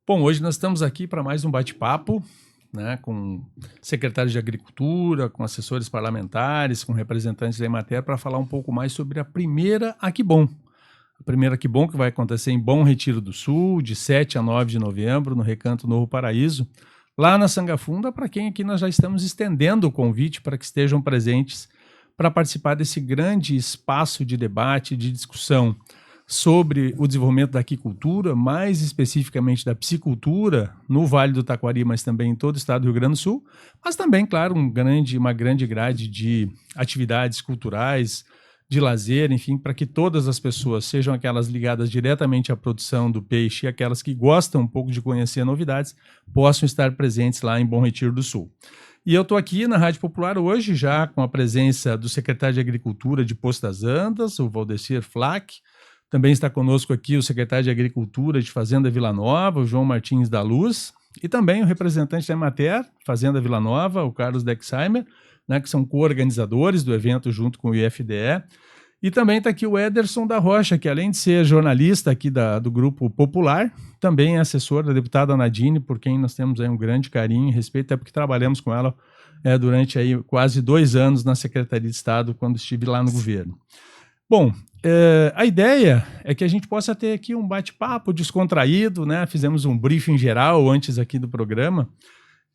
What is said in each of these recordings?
Bom, hoje nós estamos aqui para mais um bate-papo, né, com secretários de Agricultura, com assessores parlamentares, com representantes da Emater, para falar um pouco mais sobre a primeira Aquibom. A primeira Aquibom que vai acontecer em Bom Retiro do Sul, de 7 a 9 de novembro, no Recanto Novo Paraíso, lá na Sangafunda, para quem aqui nós já estamos estendendo o convite para que estejam presentes para participar desse grande espaço de debate, de discussão sobre o desenvolvimento da aquicultura, mais especificamente da piscicultura, no Vale do Taquari, mas também em todo o estado do Rio Grande do Sul, mas também, claro, uma grande grade de atividades culturais, de lazer, enfim, para que todas as pessoas, sejam aquelas ligadas diretamente à produção do peixe e aquelas que gostam um pouco de conhecer novidades, possam estar presentes lá em Bom Retiro do Sul. E eu estou aqui na Rádio Popular hoje, já com a presença do secretário de Agricultura de Poço das Antas, o Valdecir Flack. Também está conosco aqui o secretário de Agricultura de Fazenda Vila Nova, o João Martins da Luz, e também o representante da Emater, Fazenda Vila Nova, o Carlos Dexheimer, né, que são co-organizadores do evento junto com o IFDE. E também está aqui o Ederson da Rocha, que além de ser jornalista aqui do Grupo Popular, também é assessor da deputada Nadine, por quem nós temos aí um grande carinho e respeito, até porque trabalhamos com ela durante aí quase 2 anos na Secretaria de Estado, quando estive lá no governo. Bom, a ideia é que a gente possa ter aqui um bate-papo descontraído, né? Fizemos um briefing geral antes aqui do programa,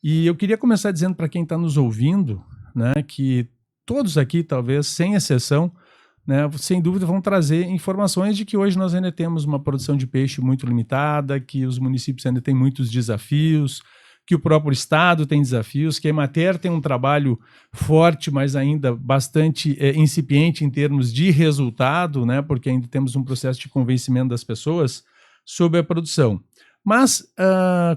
e eu queria começar dizendo para quem está nos ouvindo, né, que todos aqui, talvez, sem exceção, né, sem dúvida vão trazer informações de que hoje nós ainda temos uma produção de peixe muito limitada, que os municípios ainda têm muitos desafios, que o próprio Estado tem desafios, que a Emater tem um trabalho forte, mas ainda bastante incipiente em termos de resultado, né, porque ainda temos um processo de convencimento das pessoas sobre a produção. Mas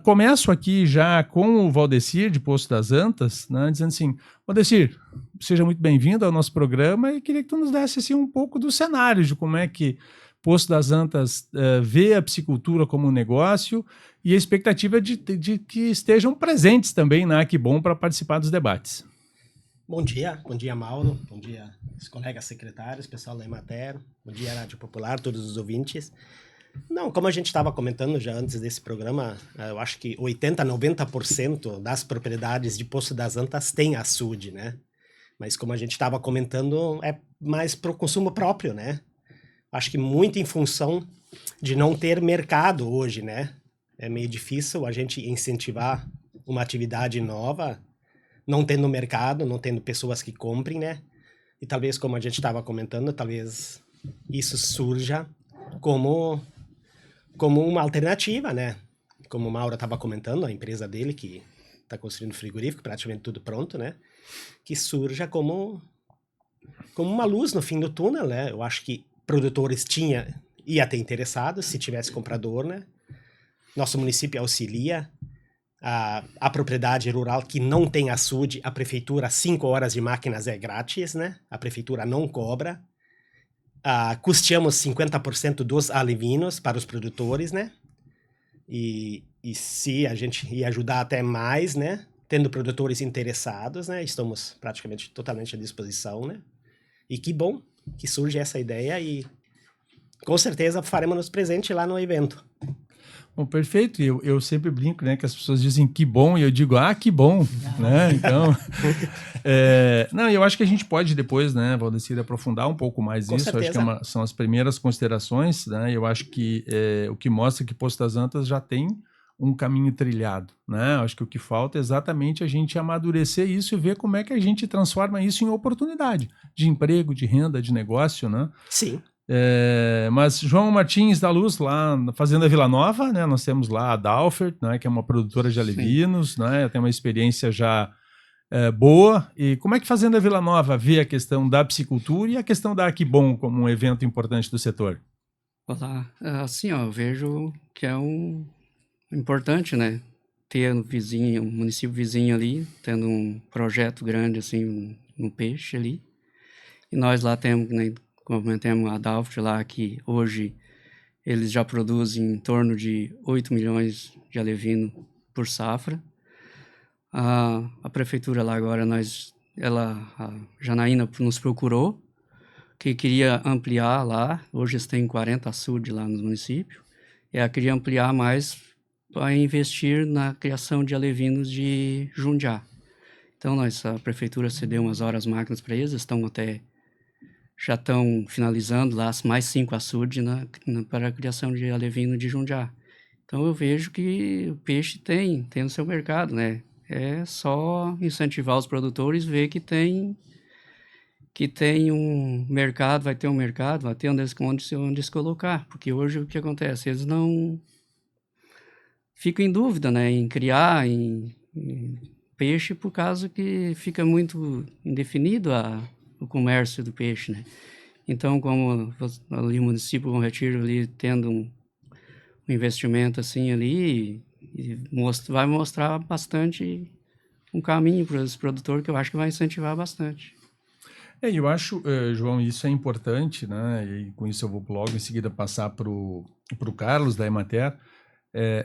começo aqui já com o Valdecir, de Poço das Antas, né, dizendo assim: Valdecir, seja muito bem-vindo ao nosso programa e queria que tu nos desse assim, um pouco do cenário de como é que Poço das Antas vê a piscicultura como um negócio e a expectativa de que estejam presentes também na Aquibom para participar dos debates. Bom dia, Mauro, bom dia os colegas secretários, pessoal da Emater, bom dia Rádio Popular, todos os ouvintes. Não, como a gente estava comentando já antes desse programa, eu acho que 80%, 90% das propriedades de Poço das Antas têm açude, né? Mas como a gente estava comentando, é mais para o consumo próprio, né? Acho que muito em função de não ter mercado hoje, né? É meio difícil a gente incentivar uma atividade nova, não tendo mercado, não tendo pessoas que comprem, né? E talvez, como a gente estava comentando, talvez isso surja como uma alternativa, né? Como o Mauro estava comentando, a empresa dele, que está construindo frigorífico, praticamente tudo pronto, né? Que surja como uma luz no fim do túnel, né? Eu acho que produtores ia ter interessados se tivesse comprador, né? Nosso município auxilia a propriedade rural que não tem açude, a prefeitura, 5 horas de máquinas é grátis, né? A prefeitura não cobra. Custeamos 50% dos alevinos para os produtores, né? E se a gente ia ajudar até mais, né? Tendo produtores interessados, né? Estamos praticamente totalmente à disposição, né? E que bom que surge essa ideia e com certeza faremos presente lá no evento. Bom, perfeito. Eu sempre brinco, né, que as pessoas dizem que bom, e eu digo, que bom, né? Então, não, eu acho que a gente pode depois, né, Valdecir, aprofundar um pouco mais Com isso. certeza. Acho que são as primeiras considerações, né? Eu acho que o que mostra que Poço das Antas já tem um caminho trilhado, né? Acho que o que falta é exatamente a gente amadurecer isso e ver como é que a gente transforma isso em oportunidade de emprego, de renda, de negócio, né? Sim. Mas João Martins da Luz, lá na Fazenda Vila Nova, né, nós temos lá a Dalfert, né, que é uma produtora de alevinos, né, tem uma experiência já boa. E como é que Fazenda Vila Nova vê a questão da piscicultura e a questão da Aquibom como um evento importante do setor? Olá, assim, eu vejo que é importante, né, ter um município vizinho ali, tendo um projeto grande, assim, no peixe ali. E nós lá temos, né, comentamos a Dalft lá, que hoje eles já produzem em torno de 8 milhões de alevino por safra. A prefeitura lá agora, a Janaína nos procurou, que queria ampliar lá. Hoje eles têm 40 açudes lá no município. E ela queria ampliar mais vai investir na criação de alevinos de Jundiá. Então, a prefeitura cedeu umas horas máquinas para eles, já estão finalizando lá mais 5 açudes para a criação de alevino de Jundiá. Então, eu vejo que o peixe tem o seu mercado, né? É só incentivar os produtores, ver que tem um mercado, vai ter onde se colocar. Porque hoje o que acontece? Eles não ficam em dúvida, né? Em criar em peixe, por causa que fica muito indefinido o comércio do peixe, né? Então, como ali o município Bom Retiro ali tendo um investimento assim ali, vai mostrar bastante um caminho para esse produtor que eu acho que vai incentivar bastante. Eu acho, João, isso é importante, né? E com isso eu vou logo em seguida passar para o Carlos da Emater.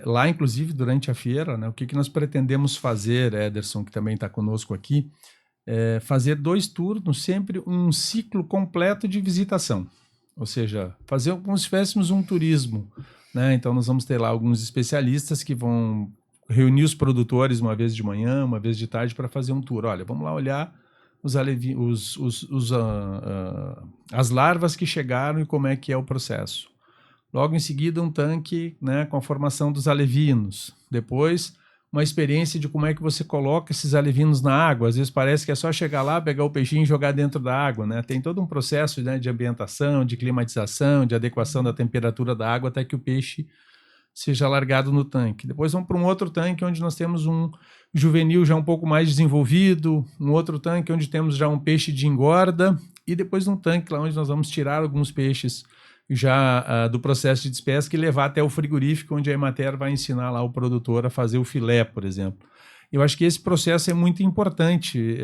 Lá, inclusive, durante a feira, né, o que nós pretendemos fazer, Ederson, que também está conosco aqui, fazer 2 turnos, sempre um ciclo completo de visitação. Ou seja, fazer como se tivéssemos um turismo, né? Então, nós vamos ter lá alguns especialistas que vão reunir os produtores uma vez de manhã, uma vez de tarde, para fazer um tour. Olha, vamos lá olhar as larvas que chegaram e como é que é o processo. Logo em seguida, um tanque, né, com a formação dos alevinos. Depois, uma experiência de como é que você coloca esses alevinos na água. Às vezes parece que é só chegar lá, pegar o peixinho e jogar dentro da água, né? Tem todo um processo, né, de ambientação, de climatização, de adequação da temperatura da água até que o peixe seja largado no tanque. Depois vamos para um outro tanque onde nós temos um juvenil já um pouco mais desenvolvido, um outro tanque onde temos já um peixe de engorda e depois um tanque lá onde nós vamos tirar alguns peixes já do processo de despesca e levar até o frigorífico, onde a Emater vai ensinar lá o produtor a fazer o filé, por exemplo. Eu acho que esse processo é muito importante,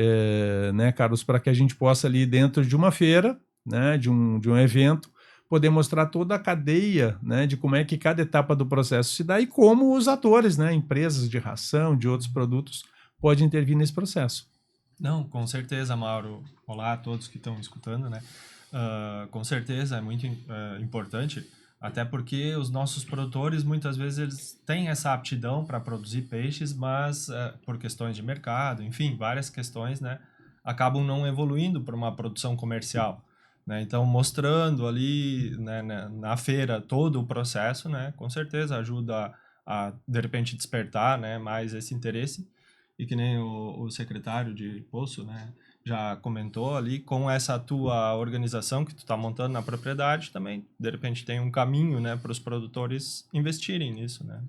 né, Carlos, para que a gente possa ali dentro de uma feira, né, de um evento, poder mostrar toda a cadeia, né, de como é que cada etapa do processo se dá e como os atores, né, empresas de ração, de outros produtos, podem intervir nesse processo. Não, com certeza, Mauro. Olá a todos que estão escutando, né? Com certeza é muito importante, até porque os nossos produtores muitas vezes eles têm essa aptidão para produzir peixes, mas por questões de mercado, enfim, várias questões, né, acabam não evoluindo para uma produção comercial, né? Então, mostrando ali, né, na feira todo o processo, né, com certeza ajuda a de repente despertar, né, mais esse interesse. E que nem o secretário de Poço, né, já comentou ali, com essa tua organização que tu está montando na propriedade, também, de repente, tem um caminho, né, para os produtores investirem nisso, né.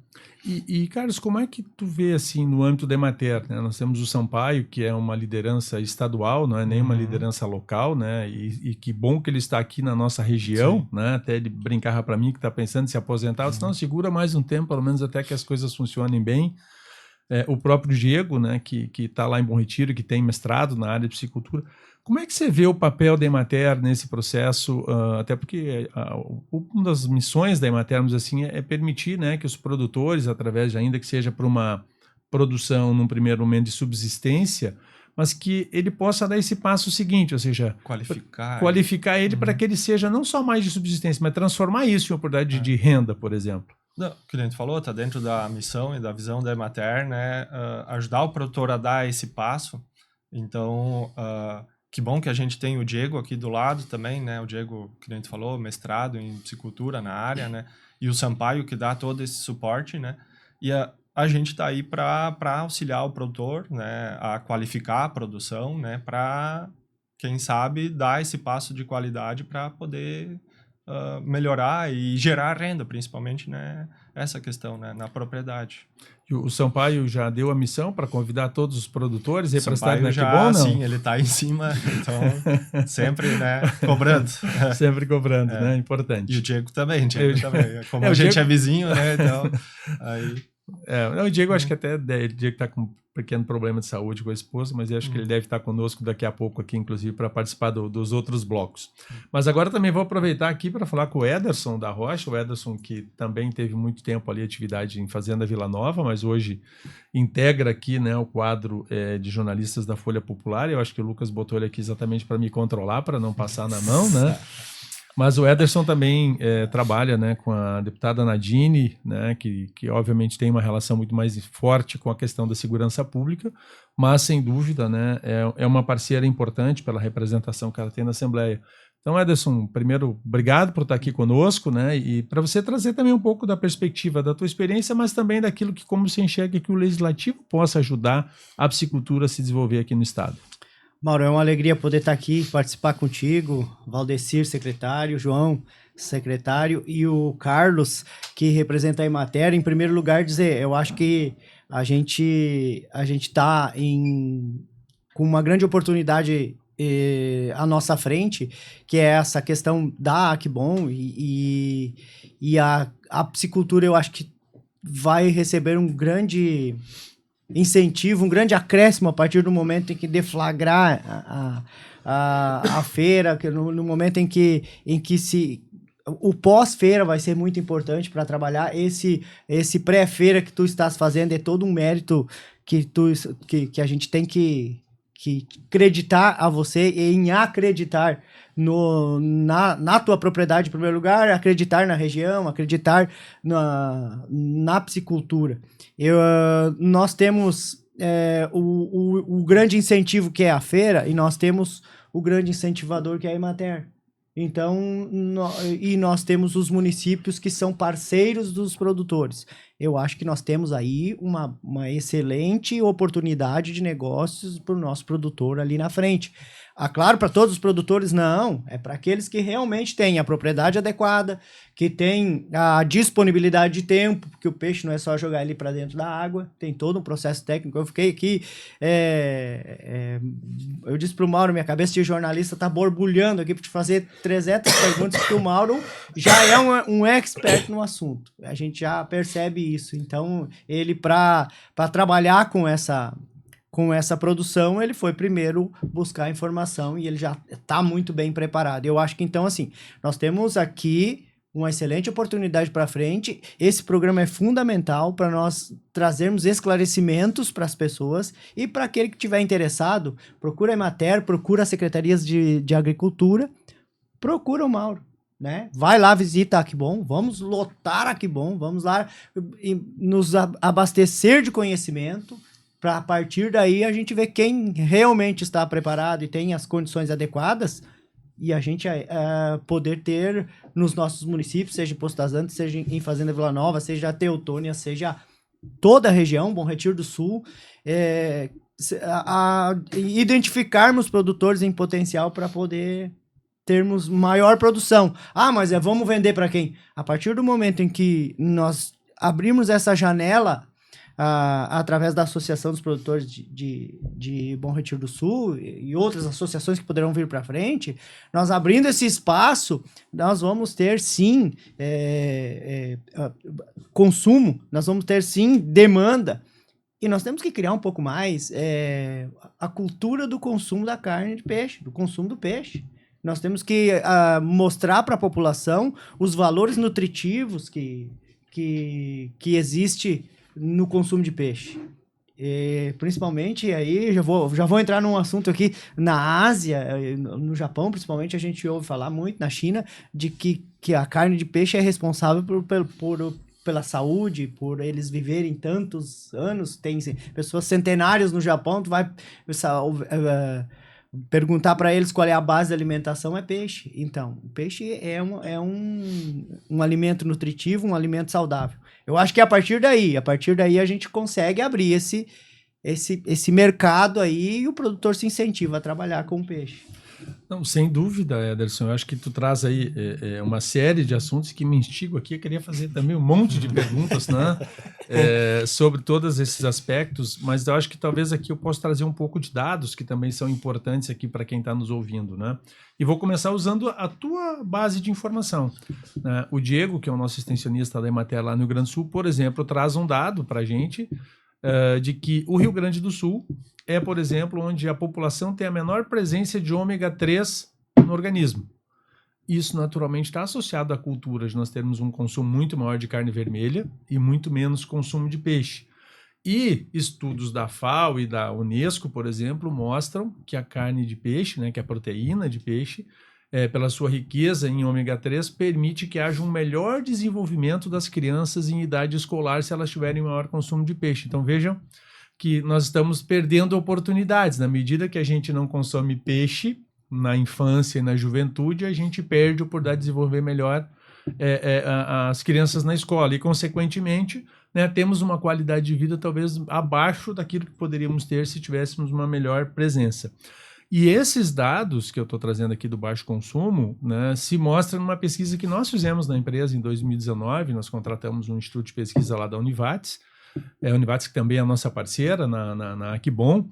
E, Carlos, como é que tu vê, assim, no âmbito da Emater, né? Nós temos o Sampaio, que é uma liderança estadual, não é nem uma liderança local, né, e que bom que ele está aqui na nossa região, sim, né, até ele brincava para mim que está pensando em se aposentar, eu disse, não, segura mais um tempo, pelo menos até que as coisas funcionem bem. O próprio Diego, né, que está lá em Bom Retiro, que tem mestrado na área de piscicultura. Como é que você vê o papel da Emater nesse processo? Até porque uma das missões da Emater, assim, é permitir, né, que os produtores, através de, ainda que seja para uma produção num primeiro momento de subsistência, mas que ele possa dar esse passo seguinte, ou seja, qualificar ele para que ele seja não só mais de subsistência, mas transformar isso em oportunidade de renda, por exemplo. Não, o que a gente falou, está dentro da missão e da visão da Emater, né, ajudar o produtor a dar esse passo. Então, que bom que a gente tem o Diego aqui do lado também, né, o Diego, que a gente falou, mestrado em piscicultura na área, né, e o Sampaio, que dá todo esse suporte, né, e a gente está aí para auxiliar o produtor, né, a qualificar a produção, né, para, quem sabe, dar esse passo de qualidade para poder melhorar e gerar renda, principalmente, né, essa questão, né, na propriedade. E o Sampaio já deu a missão para convidar todos os produtores aí para estar na já, Que Bom, não? Sim, ele está em cima, então sempre, né, cobrando. Sempre cobrando, né, importante. E o Diego também, como a gente é vizinho, né, então aí... o Diego, acho que até o Diego está com um pequeno problema de saúde com a esposa, mas eu acho que ele deve estar conosco daqui a pouco aqui, inclusive, para participar dos outros blocos. Mas agora também vou aproveitar aqui para falar com o Ederson da Rocha, o Ederson que também teve muito tempo ali atividade em Fazenda Vila Nova, mas hoje integra aqui, né, o quadro de jornalistas da Folha Popular. Eu acho que o Lucas botou ele aqui exatamente para me controlar, para não passar na mão, né? Mas o Ederson também trabalha, né, com a deputada Nadine, né, que obviamente tem uma relação muito mais forte com a questão da segurança pública, mas sem dúvida, né, é uma parceira importante pela representação que ela tem na Assembleia. Então, Ederson, primeiro, obrigado por estar aqui conosco, né, e para você trazer também um pouco da perspectiva da tua experiência, mas também daquilo que, como você enxerga que o Legislativo possa ajudar a piscicultura a se desenvolver aqui no Estado. Mauro, é uma alegria poder estar aqui, participar contigo, Valdecir, secretário, João, secretário, e o Carlos, que representa a Emater. Em primeiro lugar, dizer, eu acho que a gente está com uma grande oportunidade à nossa frente, que é essa questão da Aquibom, e a piscicultura, eu acho que vai receber um grande incentivo, um grande acréscimo a partir do momento em que deflagrar a feira, no momento em que o pós-feira vai ser muito importante para trabalhar. Esse pré-feira que tu estás fazendo é todo um mérito que a gente tem que acreditar a você, e em acreditar na tua propriedade em primeiro lugar, acreditar na região, acreditar na piscicultura. Nós temos o grande incentivo, que é a feira, e nós temos o grande incentivador, que é a Emater. Então, nós temos os municípios que são parceiros dos produtores. Eu acho que nós temos aí uma excelente oportunidade de negócios para o nosso produtor ali na frente. Claro, para todos os produtores, não. É para aqueles que realmente têm a propriedade adequada, que têm a disponibilidade de tempo, porque o peixe não é só jogar ele para dentro da água, tem todo um processo técnico. Eu fiquei aqui, eu disse para o Mauro, minha cabeça de jornalista está borbulhando aqui para te fazer 300 perguntas, porque o Mauro já é um expert no assunto. A gente já percebe isso. Então, ele, para trabalhar com essa produção, ele foi primeiro buscar informação, e ele já está muito bem preparado. Eu acho que, então, assim, nós temos aqui uma excelente oportunidade para frente. Esse programa é fundamental para nós trazermos esclarecimentos para as pessoas, e para aquele que estiver interessado, procura a Emater, procura as secretarias de agricultura, procura o Mauro, né? Vai lá, visita a Aquibom, vamos lotar a Aquibom, vamos lá nos abastecer de conhecimento, para a partir daí a gente ver quem realmente está preparado e tem as condições adequadas, e a gente poder ter nos nossos municípios, seja em Poço das Antas, seja em Fazenda Vila Nova, seja Teutônia, seja toda a região, Bom Retiro do Sul, identificarmos produtores em potencial para poder termos maior produção. Mas vamos vender para quem? A partir do momento em que nós abrimos essa janela, através da Associação dos Produtores de Bom Retiro do Sul e outras associações que poderão vir para frente, nós abrindo esse espaço, nós vamos ter sim consumo, nós vamos ter sim demanda, e nós temos que criar um pouco mais a cultura do consumo da carne de peixe, do consumo do peixe. Nós temos que mostrar para a população os valores nutritivos que existe no consumo de peixe. Principalmente, aí já vou entrar num assunto aqui, na Ásia, no Japão principalmente, a gente ouve falar muito, na China, de que a carne de peixe é responsável pela saúde, por eles viverem tantos anos. Tem pessoas centenárias no Japão, tu vai perguntar para eles qual é a base da alimentação, é peixe. Então, o peixe é um alimento nutritivo, um alimento saudável. Eu acho que a partir daí a gente consegue abrir esse mercado aí, e o produtor se incentiva a trabalhar com o peixe. Não, sem dúvida, Ederson. Eu acho que tu traz aí uma série de assuntos que me instigam aqui. Eu queria fazer também um monte de perguntas, né, sobre todos esses aspectos, mas eu acho que talvez aqui eu possa trazer um pouco de dados que também são importantes aqui para quem está nos ouvindo, né? E vou começar usando a tua base de informação, né? O Diego, que é o nosso extensionista da Emater lá no Rio Grande do Sul, por exemplo, traz um dado para a gente de que o Rio Grande do Sul é, por exemplo, onde a população tem a menor presença de ômega 3 no organismo. Isso naturalmente está associado à cultura de nós termos um consumo muito maior de carne vermelha e muito menos consumo de peixe. E estudos da FAO e da Unesco, por exemplo, mostram que a carne de peixe, né, que a proteína de peixe, pela sua riqueza em ômega 3, permite que haja um melhor desenvolvimento das crianças em idade escolar se elas tiverem maior consumo de peixe. Então vejam que nós estamos perdendo oportunidades. Na medida que a gente não consome peixe na infância e na juventude, a gente perde a oportunidade de desenvolver melhor as crianças na escola e, consequentemente, né, temos uma qualidade de vida talvez abaixo daquilo que poderíamos ter se tivéssemos uma melhor presença. E esses dados que eu estou trazendo aqui do baixo consumo, né, se mostram numa pesquisa que nós fizemos na empresa em 2019, nós contratamos um instituto de pesquisa lá da Univates, a Univates que também é a nossa parceira na Aquibom,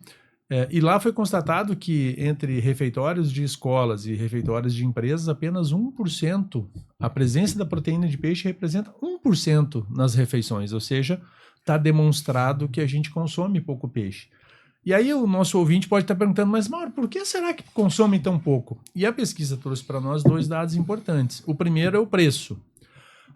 e lá foi constatado que entre refeitórios de escolas e refeitórios de empresas, apenas 1%, a presença da proteína de peixe representa 1% nas refeições, ou seja, está demonstrado que a gente consome pouco peixe. E aí o nosso ouvinte pode estar perguntando, mas Mauro, por que será que consome tão pouco? E a pesquisa trouxe para nós 2 dados importantes. O primeiro é o preço.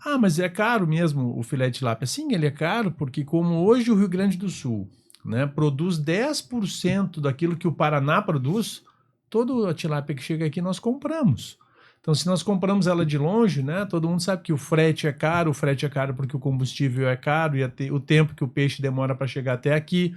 Ah, mas é caro mesmo o filé de tilápia? Sim, ele é caro porque como hoje o Rio Grande do Sul, né, produz 10% daquilo que o Paraná produz, toda a tilápia que chega aqui nós compramos. Então, se nós compramos ela de longe, né, todo mundo sabe que o frete é caro porque o combustível é caro e o tempo que o peixe demora para chegar até aqui,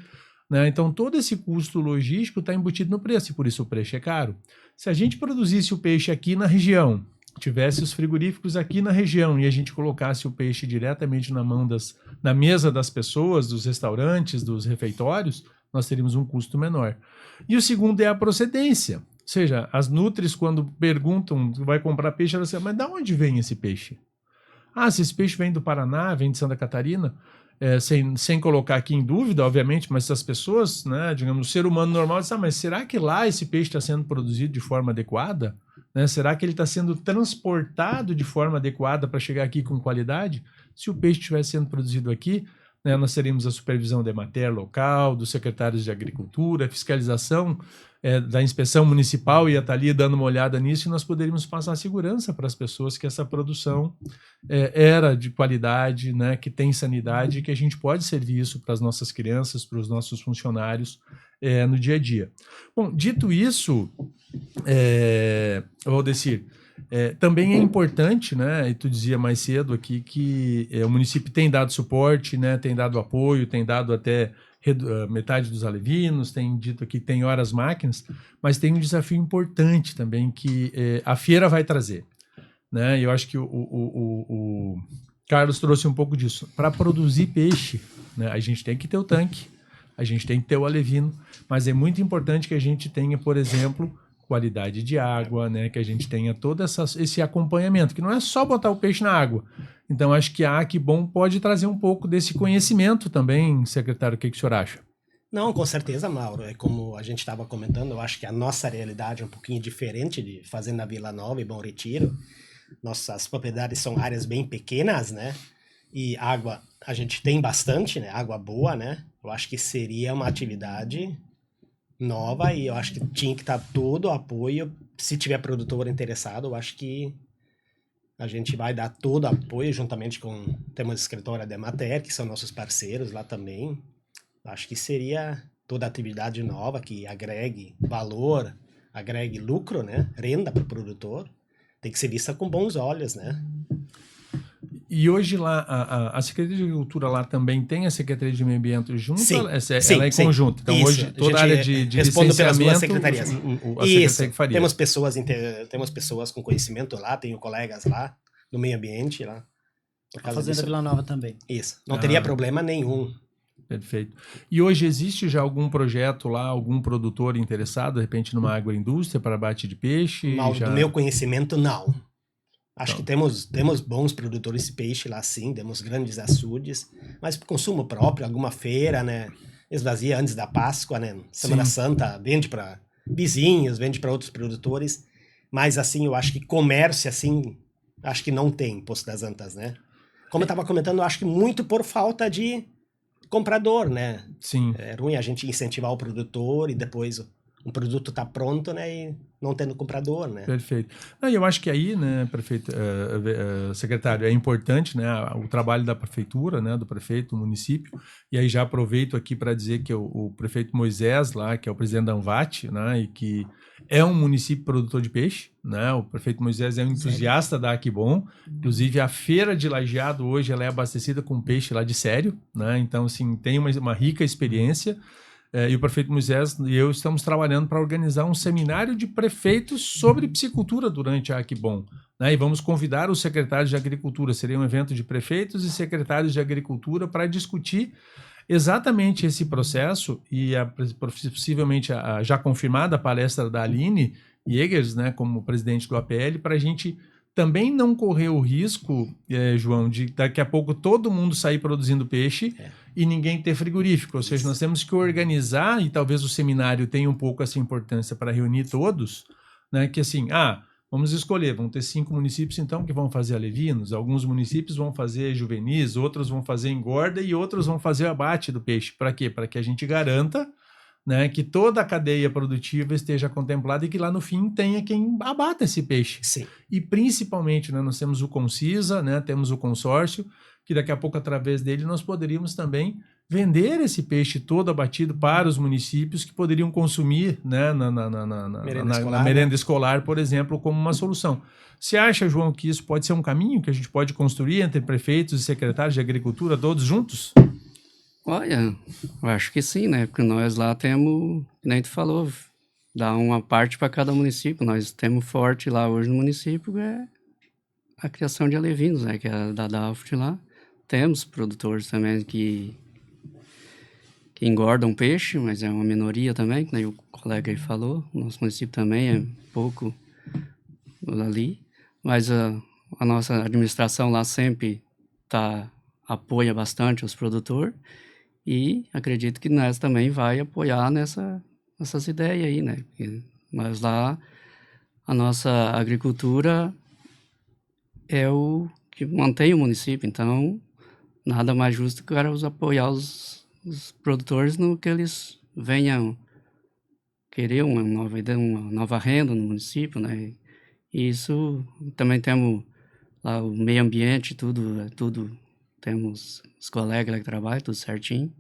né? Então, todo esse custo logístico está embutido no preço e por isso o preço é caro. Se a gente produzisse o peixe aqui na região, tivesse os frigoríficos aqui na região e a gente colocasse o peixe diretamente na mesa das pessoas, dos restaurantes, dos refeitórios, nós teríamos um custo menor. E o segundo é a procedência. Ou seja, as nutris, quando perguntam, vai comprar peixe, elas dizem, mas de onde vem esse peixe? Ah, se esse peixe vem do Paraná, vem de Santa Catarina, sem colocar aqui em dúvida, obviamente, mas se as pessoas, né, digamos, o ser humano normal diz, mas será que lá esse peixe está sendo produzido de forma adequada? Né? Será que ele está sendo transportado de forma adequada para chegar aqui com qualidade? Se o peixe estivesse sendo produzido aqui, né, nós teríamos a supervisão da Emater local, dos secretários de Agricultura, a fiscalização da inspeção municipal ia estar ali dando uma olhada nisso e nós poderíamos passar segurança para as pessoas que essa produção era de qualidade, né, que tem sanidade e que a gente pode servir isso para as nossas crianças, para os nossos funcionários no dia a dia. Bom, dito isso, Valdecir, também é importante, né, e tu dizia mais cedo aqui que o município tem dado suporte, né, tem dado apoio, tem dado até metade dos alevinos, tem dito aqui que tem horas máquinas, mas tem um desafio importante também que a feira vai trazer, né? Eu acho que o Carlos trouxe um pouco disso. Para produzir peixe, né, a gente tem que ter o tanque, a gente tem que ter o alevino, mas é muito importante que a gente tenha, por exemplo, qualidade de água, né, que a gente tenha todo esse acompanhamento, que não é só botar o peixe na água. Então, acho que a Aquibom pode trazer um pouco desse conhecimento também, secretário. O que o senhor acha? Não, com certeza, Mauro. É como a gente estava comentando, eu acho que a nossa realidade é um pouquinho diferente de Fazenda Vila Nova e Bom Retiro. Nossas propriedades são áreas bem pequenas, né? E água a gente tem bastante, né? Água boa, né? Eu acho que seria uma atividade nova e eu acho que tinha que estar todo o apoio. Se tiver produtor interessado, eu acho que a gente vai dar todo o apoio juntamente com... Temos o escritório da Emater, que são nossos parceiros lá também. Eu acho que seria toda atividade nova que agregue valor, agregue lucro, né? Renda para o produtor. Tem que ser vista com bons olhos, né? E hoje lá, a Secretaria de Agricultura lá também tem a Secretaria de Meio Ambiente junto? Sim, ela é em conjunto. Então isso, hoje toda a área de respondo pelas duas licenciamento, secretarias. a Isso, Secretaria que faria. Temos pessoas com conhecimento lá, tenho colegas lá no meio ambiente lá. Por A causa Fazenda disso. Vila Nova também. Isso, não teria problema nenhum. Perfeito. E hoje existe já algum projeto lá, algum produtor interessado, de repente, numa agroindústria para abate de peixe? Do meu conhecimento, não. Acho que temos bons produtores de peixe lá, sim, temos grandes açudes, mas para consumo próprio, alguma feira, né? Esvazia antes da Páscoa, né? Semana Santa, vende para vizinhos, vende para outros produtores, mas assim, eu acho que comércio, assim, acho que não tem Poço das Antas, né? Como eu estava comentando, eu acho que muito por falta de comprador, né? Sim. É ruim a gente incentivar o produtor e depois um produto está pronto, né, e não tendo comprador, né? Perfeito. Não, e eu acho que aí, né, prefeito, secretário, é importante, né, o trabalho da prefeitura, né, do prefeito, do município, e aí já aproveito aqui para dizer que o prefeito Moisés lá, que é o presidente da Anvat, né, e que é um município produtor de peixe, né, o prefeito Moisés é um entusiasta da Aquibom, inclusive a feira de Lajeado hoje ela é abastecida com peixe lá de sério, né, então assim, tem uma rica experiência. E o prefeito Moisés e eu estamos trabalhando para organizar um seminário de prefeitos sobre piscicultura durante a Aquibom, né? E vamos convidar os secretários de agricultura. Seria um evento de prefeitos e secretários de agricultura para discutir exatamente esse processo e possivelmente a já confirmada palestra da Aline Jägers, né, como presidente do APL, para a gente também não correr o risco, João, de daqui a pouco todo mundo sair produzindo peixe e ninguém ter frigorífico. Ou seja, nós temos que organizar, e talvez o seminário tenha um pouco essa importância para reunir todos, né? Que assim, vamos escolher, vão ter 5 municípios então que vão fazer alevinos, alguns municípios vão fazer juvenis, outros vão fazer engorda e outros vão fazer abate do peixe. Para quê? Para que a gente garanta, né, que toda a cadeia produtiva esteja contemplada e que lá no fim tenha quem abata esse peixe. Sim. E principalmente, né, nós temos o Concisa, né, temos o consórcio, que daqui a pouco, através dele, nós poderíamos também vender esse peixe todo abatido para os municípios que poderiam consumir, né, na merenda escolar, por exemplo, como uma solução. Você acha, João, que isso pode ser um caminho que a gente pode construir entre prefeitos e secretários de agricultura, todos juntos? Olha, eu acho que sim, né? Porque nós lá temos, nem tu falou, dá uma parte para cada município. Nós temos forte lá hoje no município, é a criação de alevinos, né? Que é a da Dalft lá. Temos produtores também que engordam peixe, mas é uma minoria também, que nem o colega aí falou. O nosso município também é pouco ali. Mas a nossa administração lá sempre apoia bastante os produtores. E acredito que nós também vai apoiar nessas ideias aí, né? Porque nós lá, a nossa agricultura é o que mantém o município, então nada mais justo que apoiar os produtores no que eles venham querer uma nova renda no município, né? E isso também temos lá o meio ambiente, tudo temos os colegas lá que trabalham, tudo certinho.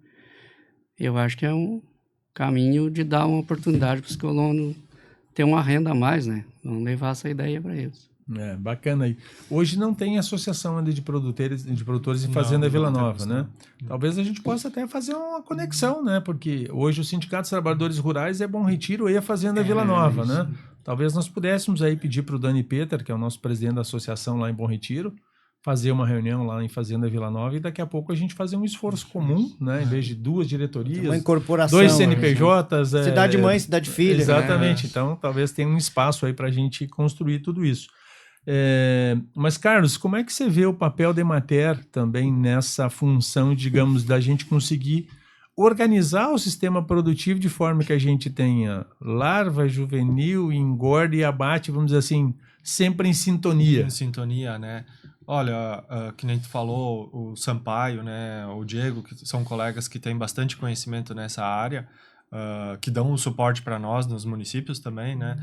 Eu acho que é um caminho de dar uma oportunidade para os colonos ter uma renda a mais, né? Vamos levar essa ideia para eles. Bacana aí. Hoje não tem associação ainda de produtores em Fazenda Vila Nova, né? Talvez a gente possa até fazer uma conexão, né? Porque hoje o Sindicato dos Trabalhadores Rurais é Bom Retiro e a Fazenda Vila Nova, né? Talvez nós pudéssemos aí pedir para o Dani Peter, que é o nosso presidente da associação lá em Bom Retiro, fazer uma reunião lá em Fazenda Vila Nova e daqui a pouco a gente fazer um esforço comum, né? Em vez de 2 diretorias, uma incorporação, 2 CNPJs. Cidade mãe, cidade filha. Exatamente. Né? Então, talvez tenha um espaço aí para a gente construir tudo isso. Mas, Carlos, como é que você vê o papel da Emater também nessa função, digamos, da gente conseguir organizar o sistema produtivo de forma que a gente tenha larva, juvenil, engorda e abate, vamos dizer assim, sempre em sintonia? Em sintonia, né? Olha, que nem tu falou, o Sampaio, né, o Diego, que são colegas que têm bastante conhecimento nessa área, que dão um suporte para nós nos municípios também, né?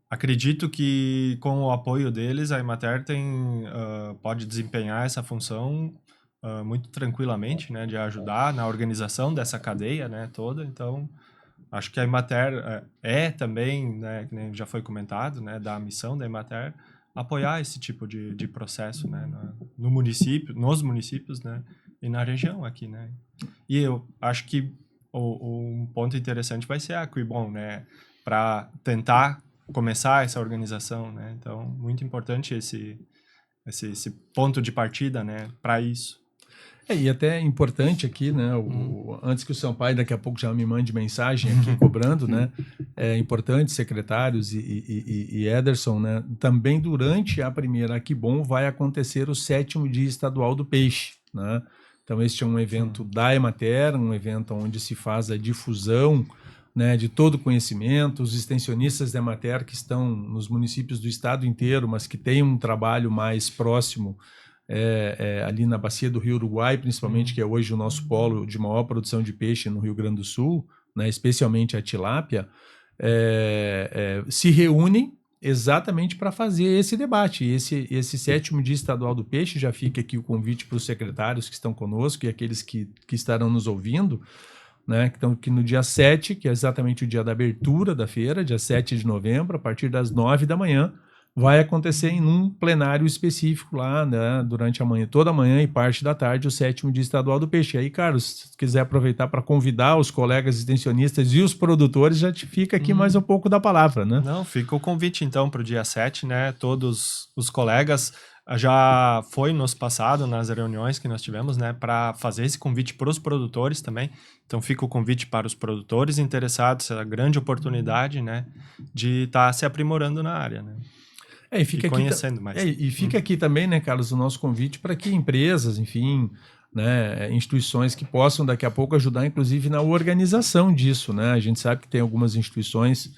Acredito que com o apoio deles, a Emater pode desempenhar essa função muito tranquilamente, né, de ajudar na organização dessa cadeia, né, toda. Então, acho que a Emater também, né, que nem já foi comentado, né, da missão da Emater, apoiar esse tipo de processo, né, no município, nos municípios, né, e na região aqui, né. E eu acho que um ponto interessante vai ser a Aquibom, né, para tentar começar essa organização, né. Então, muito importante esse ponto de partida, né, para isso. E até é importante aqui, né, antes que o Sampaio daqui a pouco já me mande mensagem aqui cobrando, né, é importante, secretários e Ederson, né, também durante a primeira Aquibom vai acontecer o 7º Dia Estadual do Peixe, né, então este é um evento da Emater, um evento onde se faz a difusão, né, de todo o conhecimento, os extensionistas da Emater que estão nos municípios do estado inteiro, mas que têm um trabalho mais próximo ali na bacia do Rio Uruguai, principalmente, que é hoje o nosso polo de maior produção de peixe no Rio Grande do Sul, né, especialmente a tilápia, se reúnem exatamente para fazer esse debate. Esse 7º Dia Estadual do Peixe, já fica aqui o convite para os secretários que estão conosco e aqueles que estarão nos ouvindo, né, que estão aqui no dia 7, que é exatamente o dia da abertura da feira, dia 7 de novembro, a partir das 9 da manhã, vai acontecer em um plenário específico lá, né, durante a manhã, toda a manhã e parte da tarde, o 7º Dia Estadual do Peixe. E aí, Carlos, se quiser aproveitar para convidar os colegas extensionistas e os produtores, já te fica aqui mais um pouco da palavra, né? Não, fica o convite então para o dia 7, né? Todos os colegas, já foi nos passado nas reuniões que nós tivemos, né, para fazer esse convite para os produtores também. Então fica o convite para os produtores interessados, a grande oportunidade, né, de estar se aprimorando na área, né? E fica conhecendo mais. E fica aqui também, né, Carlos, o nosso convite para que empresas, enfim, né, instituições que possam daqui a pouco ajudar, inclusive, na organização disso, né? A gente sabe que tem algumas instituições,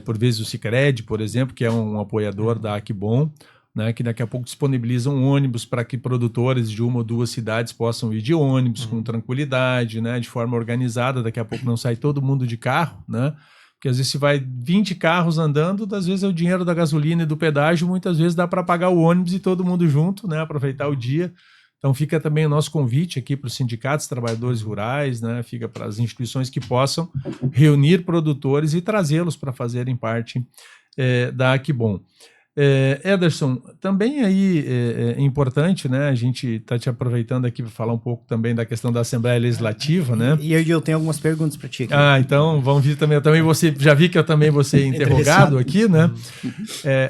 por vezes o Sicredi, por exemplo, que é um apoiador da Aquibom, né, que daqui a pouco disponibilizam ônibus para que produtores de uma ou duas cidades possam ir de ônibus com tranquilidade, né, de forma organizada. Daqui a pouco não sai todo mundo de carro, né? Porque às vezes se vai 20 carros andando, às vezes é o dinheiro da gasolina e do pedágio, muitas vezes dá para pagar o ônibus e todo mundo junto, né, aproveitar o dia. Então fica também o nosso convite aqui para os sindicatos, trabalhadores rurais, né, fica para as instituições que possam reunir produtores e trazê-los para fazerem parte da Aquibom. Ederson, também aí é importante, né? A gente está te aproveitando aqui para falar um pouco também da questão da Assembleia Legislativa, né? E eu tenho algumas perguntas para ti aqui. Então vamos vir também. Eu também já vi que eu também vou ser interrogado aqui, né?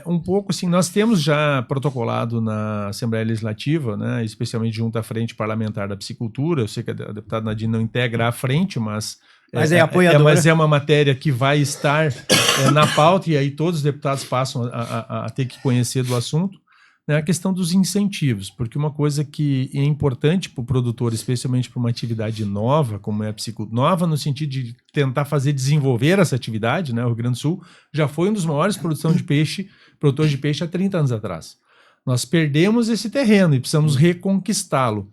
Um pouco assim, nós temos já protocolado na Assembleia Legislativa, né? Especialmente junto à Frente Parlamentar da Piscicultura. Eu sei que a deputada Nadine não integra a frente, mas é apoiadora. Mas é uma matéria que vai estar na pauta, e aí todos os deputados passam a ter que conhecer do assunto, né, a questão dos incentivos, porque uma coisa que é importante para o produtor, especialmente para uma atividade nova, como é a piscicultura, nova no sentido de tentar desenvolver essa atividade, né, o Rio Grande do Sul já foi um dos maiores produtores de peixe há 30 anos atrás. Nós perdemos esse terreno e precisamos reconquistá-lo.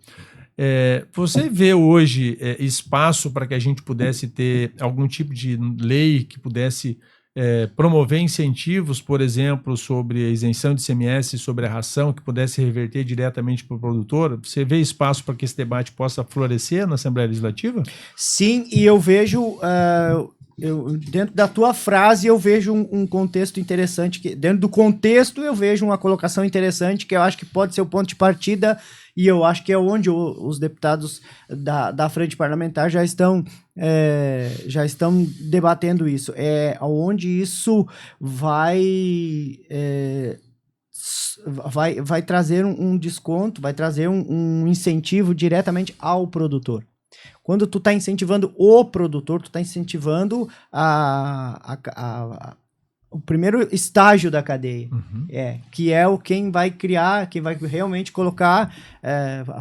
Você vê hoje espaço para que a gente pudesse ter algum tipo de lei que pudesse promover incentivos, por exemplo, sobre a isenção de ICMS, sobre a ração, que pudesse reverter diretamente para o produtor? Você vê espaço para que esse debate possa florescer na Assembleia Legislativa? Sim, e eu vejo... dentro da tua frase eu vejo um contexto interessante, dentro do contexto eu vejo uma colocação interessante que eu acho que pode ser o ponto de partida, e eu acho que é onde os deputados da frente parlamentar já estão debatendo isso, onde isso vai trazer um desconto, vai trazer um incentivo diretamente ao produtor. Quando tu está incentivando o produtor, tu está incentivando o primeiro estágio da cadeia, que é quem vai criar, quem vai realmente colocar,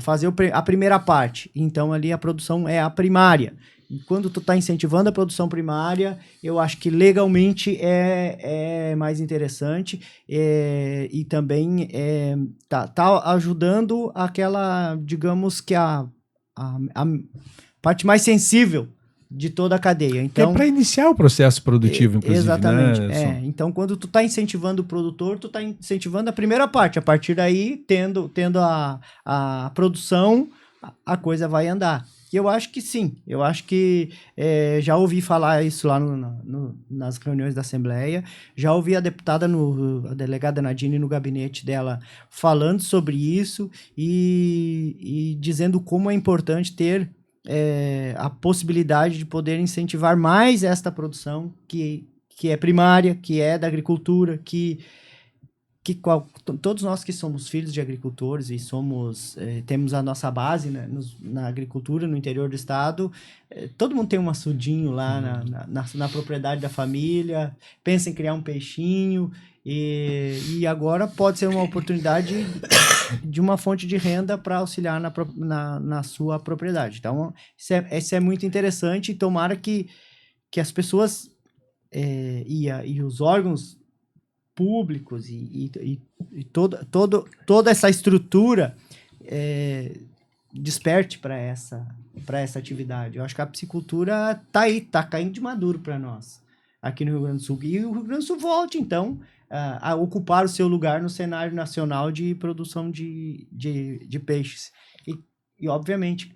fazer a primeira parte. Então, ali a produção é a primária. E quando tu está incentivando a produção primária, eu acho que legalmente é mais interessante, e também tá ajudando aquela, digamos que a parte mais sensível de toda a cadeia. Então, para iniciar o processo produtivo, inclusive. Exatamente. Né? Então, quando tu está incentivando o produtor, tu está incentivando a primeira parte. A partir daí, tendo a produção, a coisa vai andar. E eu acho que sim. Eu acho que já ouvi falar isso lá nas reuniões da Assembleia. Já ouvi a delegada Nadine no gabinete dela falando sobre isso e dizendo como é importante ter a possibilidade de poder incentivar mais esta produção que é primária, que é da agricultura, todos nós que somos filhos de agricultores e temos a nossa base, né, na agricultura, no interior do estado, todo mundo tem um açudinho lá na propriedade da família, pensa em criar um peixinho, e agora pode ser uma oportunidade de uma fonte de renda para auxiliar na sua propriedade. Então, isso é muito interessante, e tomara que as pessoas e os órgãos públicos e toda essa estrutura desperte para para essa atividade. Eu acho que a piscicultura tá aí, tá caindo de maduro para nós, aqui no Rio Grande do Sul. E o Rio Grande do Sul volte, então, a ocupar o seu lugar no cenário nacional de produção de peixes. E obviamente,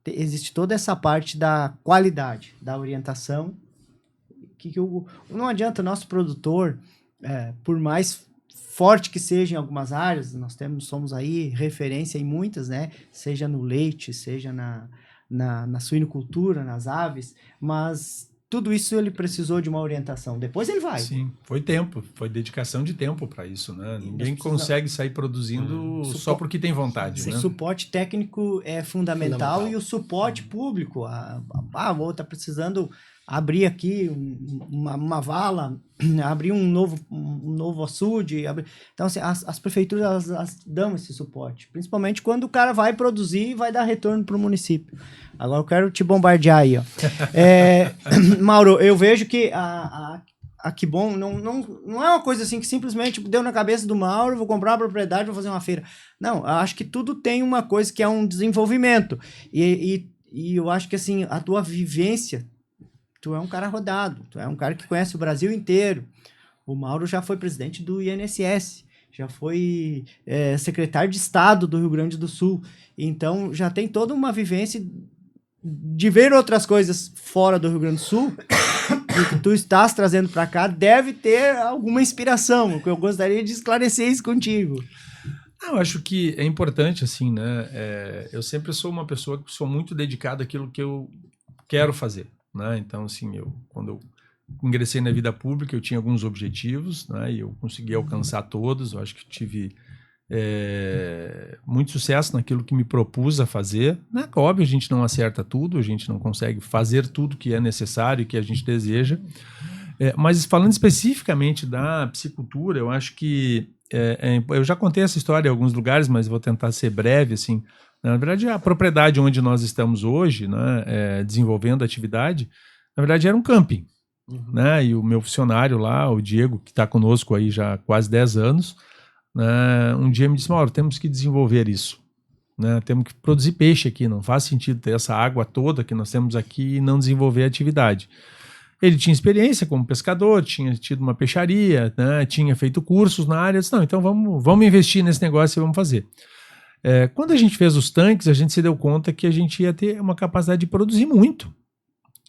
existe toda essa parte da qualidade, da orientação, não adianta nosso produtor, por mais forte que seja em algumas áreas, nós somos aí referência em muitas, né? Seja no leite, seja na suinocultura, nas aves, mas tudo isso ele precisou de uma orientação. Depois ele vai. Sim, foi tempo, foi dedicação de tempo para isso, né? Ninguém consegue sair produzindo só porque tem vontade, né? O suporte técnico é fundamental e o suporte público. Vou tá precisando abrir aqui uma vala, abrir um novo açude. Então, assim, as prefeituras elas dão esse suporte, principalmente quando o cara vai produzir e vai dar retorno para o município. Agora eu quero te bombardear aí, ó. Mauro, eu vejo que a Que Bom não é uma coisa assim que simplesmente deu na cabeça do Mauro, vou comprar uma propriedade, vou fazer uma feira. Não, eu acho que tudo tem uma coisa que é um desenvolvimento. E eu acho que assim, a tua vivência, tu é um cara rodado, tu é um cara que conhece o Brasil inteiro. O Mauro já foi presidente do INSS, já foi secretário de Estado do Rio Grande do Sul. Então, já tem toda uma vivência de ver outras coisas fora do Rio Grande do Sul. O que tu estás trazendo para cá deve ter alguma inspiração, que eu gostaria de esclarecer isso contigo. Eu acho que é importante, assim, né? Eu sempre sou uma pessoa que sou muito dedicada àquilo que eu quero fazer, né? Então, assim, quando eu ingressei na vida pública, eu tinha alguns objetivos, né? E eu consegui alcançar todos. Eu acho que tive muito sucesso naquilo que me propus a fazer, né? Óbvio, a gente não acerta tudo, a gente não consegue fazer tudo que é necessário e que a gente deseja. Mas falando especificamente da piscicultura, eu acho que eu já contei essa história em alguns lugares, mas vou tentar ser breve, assim. Na verdade, a propriedade onde nós estamos hoje, né, desenvolvendo a atividade, na verdade era um camping, né? E o meu funcionário lá, o Diego, que está conosco aí já há quase 10 anos, né, um dia me disse: Mauro, temos que desenvolver isso, né? Temos que produzir peixe aqui, não faz sentido ter essa água toda que nós temos aqui e não desenvolver a atividade. Ele tinha experiência como pescador, tinha tido uma peixaria, né, tinha feito cursos na área. Eu disse: não, então vamos investir nesse negócio e vamos fazer. Quando a gente fez os tanques, a gente se deu conta que a gente ia ter uma capacidade de produzir muito.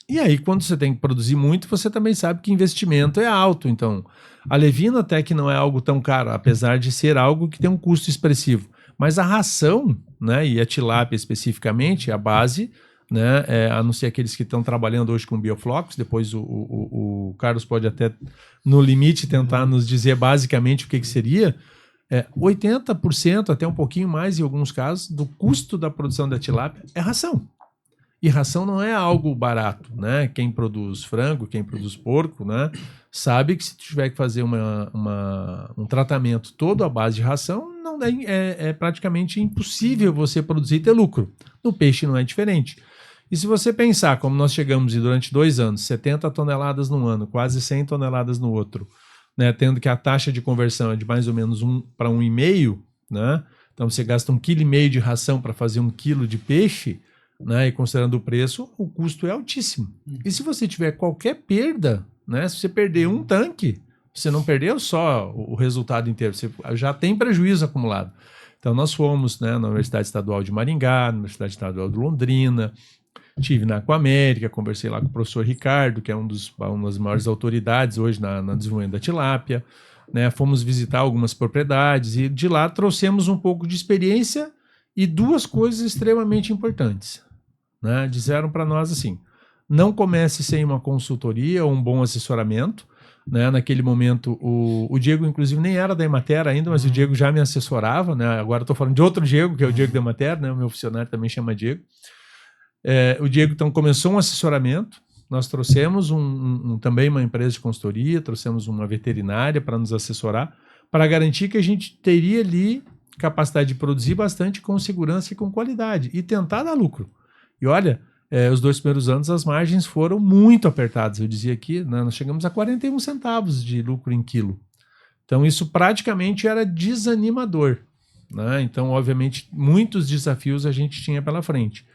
E aí, quando você tem que produzir muito, você também sabe que investimento é alto. Então, a levina até que não é algo tão caro, apesar de ser algo que tem um custo expressivo. Mas a ração, né, e a tilápia especificamente, a base, né, a não ser aqueles que estão trabalhando hoje com bioflocos, depois o Carlos pode até, no limite, tentar nos dizer basicamente o que seria. 80%, até um pouquinho mais em alguns casos, do custo da produção da tilápia é ração. E ração não é algo barato, né? Quem produz frango, quem produz porco, né, sabe que se tiver que fazer um tratamento todo à base de ração, não é praticamente impossível você produzir e ter lucro. No peixe não é diferente. E se você pensar como nós chegamos durante 2 anos, 70 toneladas num ano, quase 100 toneladas no outro, né, tendo que a taxa de conversão é de mais ou menos 1 para 1,5, né? Então você gasta 1,5 kg de ração para fazer 1 kg de peixe, né, e considerando o preço, o custo é altíssimo. E se você tiver qualquer perda, né, se você perder um tanque, você não perdeu só o resultado inteiro, você já tem prejuízo acumulado. Então nós fomos, né, na Universidade Estadual de Maringá, na Universidade Estadual de Londrina, estive na Aquamérica, conversei lá com o professor Ricardo, que é uma das maiores autoridades hoje na desenvolvimento da tilápia, né, fomos visitar algumas propriedades e de lá trouxemos um pouco de experiência e 2 coisas extremamente importantes, né? Disseram para nós assim: não comece sem uma consultoria ou um bom assessoramento, né? Naquele momento o Diego inclusive nem era da Emater ainda, mas o Diego já me assessorava, né? Agora estou falando de outro Diego, que é o Diego da Emater, né? O meu funcionário também chama Diego. O Diego então começou um assessoramento, nós trouxemos também uma empresa de consultoria, trouxemos uma veterinária para nos assessorar, para garantir que a gente teria ali capacidade de produzir bastante com segurança e com qualidade e tentar dar lucro. E olha, os 2 primeiros anos as margens foram muito apertadas. Eu dizia aqui, né, nós chegamos a 41 centavos de lucro em quilo. Então isso praticamente era desanimador, né? Então, obviamente, muitos desafios a gente tinha pela frente.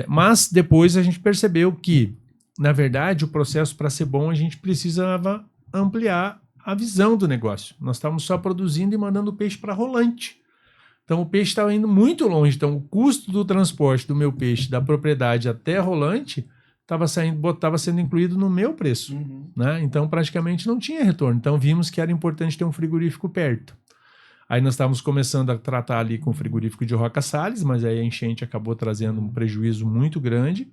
Mas depois a gente percebeu que, na verdade, o processo para ser bom, a gente precisava ampliar a visão do negócio. Nós estávamos só produzindo e mandando o peixe para rolante. Então, o peixe estava indo muito longe. Então, o custo do transporte do meu peixe da propriedade até rolante estava sendo incluído no meu preço. Né? Então, praticamente não tinha retorno. Então, vimos que era importante ter um frigorífico perto. Aí nós estávamos começando a tratar ali com o frigorífico de Roca Salles, mas aí a enchente acabou trazendo um prejuízo muito grande.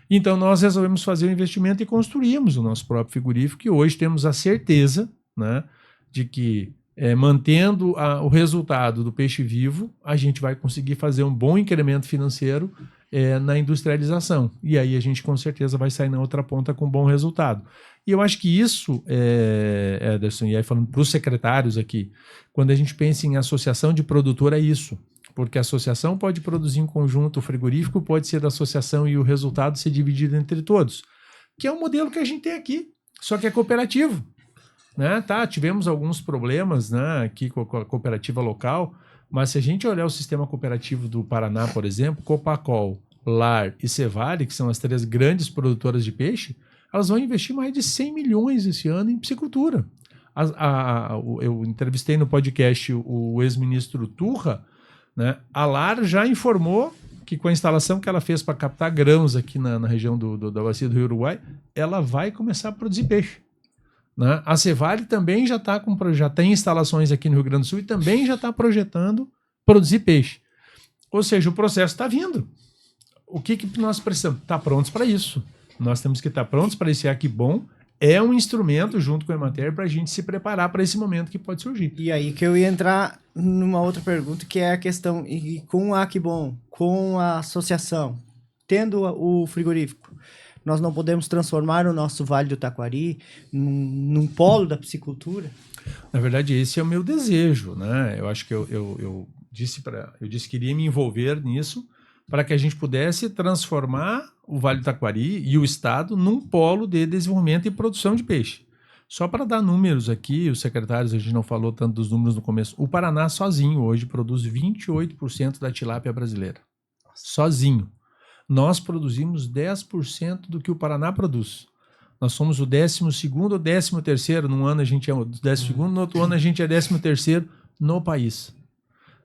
Então, nós resolvemos fazer o investimento e construímos o nosso próprio frigorífico, e hoje temos a certeza, né, de que mantendo o resultado do peixe vivo, a gente vai conseguir fazer um bom incremento financeiro na industrialização. E aí a gente com certeza vai sair na outra ponta com um bom resultado. E eu acho que isso, Ederson, e aí falando para os secretários aqui, quando a gente pensa em associação de produtor, é isso. Porque a associação pode produzir em conjunto, o frigorífico pode ser da associação e o resultado ser dividido entre todos. Que é o modelo que a gente tem aqui, só que é cooperativo. Né? Tá, tivemos alguns problemas, né, aqui com a cooperativa local, mas se a gente olhar o sistema cooperativo do Paraná, por exemplo, Copacol, Lar e Cevale, que são as 3 grandes produtoras de peixe, elas vão investir mais de 100 milhões esse ano em piscicultura. Eu entrevistei no podcast o ex-ministro Turra, né? A Lar já informou que com a instalação que ela fez para captar grãos aqui na região da bacia do Rio Uruguai, ela vai começar a produzir peixe. Né? A Cevale também já tem instalações aqui no Rio Grande do Sul e também já está projetando produzir peixe. Ou seja, o processo está vindo. O que nós precisamos? Estar prontos para isso. Nós temos que estar prontos para esse Aquibom. É um instrumento, junto com a Emater, para a gente se preparar para esse momento que pode surgir. E aí que eu ia entrar numa outra pergunta, que é a questão, e com o Aquibom, com a associação, tendo o frigorífico, nós não podemos transformar o nosso Vale do Taquari num polo da piscicultura? Na verdade, esse é o meu desejo, né? Eu acho que eu disse que iria me envolver nisso para que a gente pudesse transformar o Vale do Taquari e o estado num polo de desenvolvimento e produção de peixe. Só para dar números aqui, os secretários, a gente não falou tanto dos números no começo, o Paraná sozinho hoje produz 28% da tilápia brasileira. Sozinho. Nós produzimos 10% do que o Paraná produz. Nós somos o 12º ou 13º. Num ano a gente é o 12º, no outro ano a gente é 13º no país.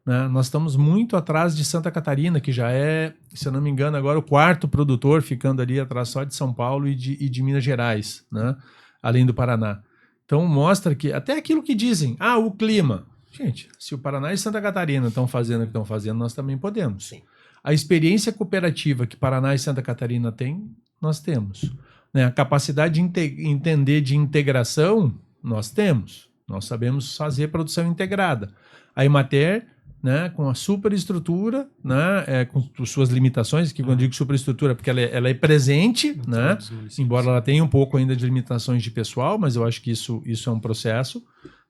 Né? Nós estamos muito atrás de Santa Catarina, que já é, se eu não me engano, agora o 4º produtor, ficando ali atrás só de São Paulo e de Minas Gerais, né? Além do Paraná. Então mostra que, até aquilo que dizem, o clima. Gente, se o Paraná e Santa Catarina estão fazendo o que estão fazendo, nós também podemos. Sim. A experiência cooperativa que Paraná e Santa Catarina têm, nós temos. Né? A capacidade de entender de integração, nós temos. Nós sabemos fazer produção integrada. A Emater, né, com a superestrutura, né, com suas limitações, que quando eu digo superestrutura, porque ela é presente, né, embora ela tenha um pouco ainda de limitações de pessoal, mas eu acho que isso é um processo,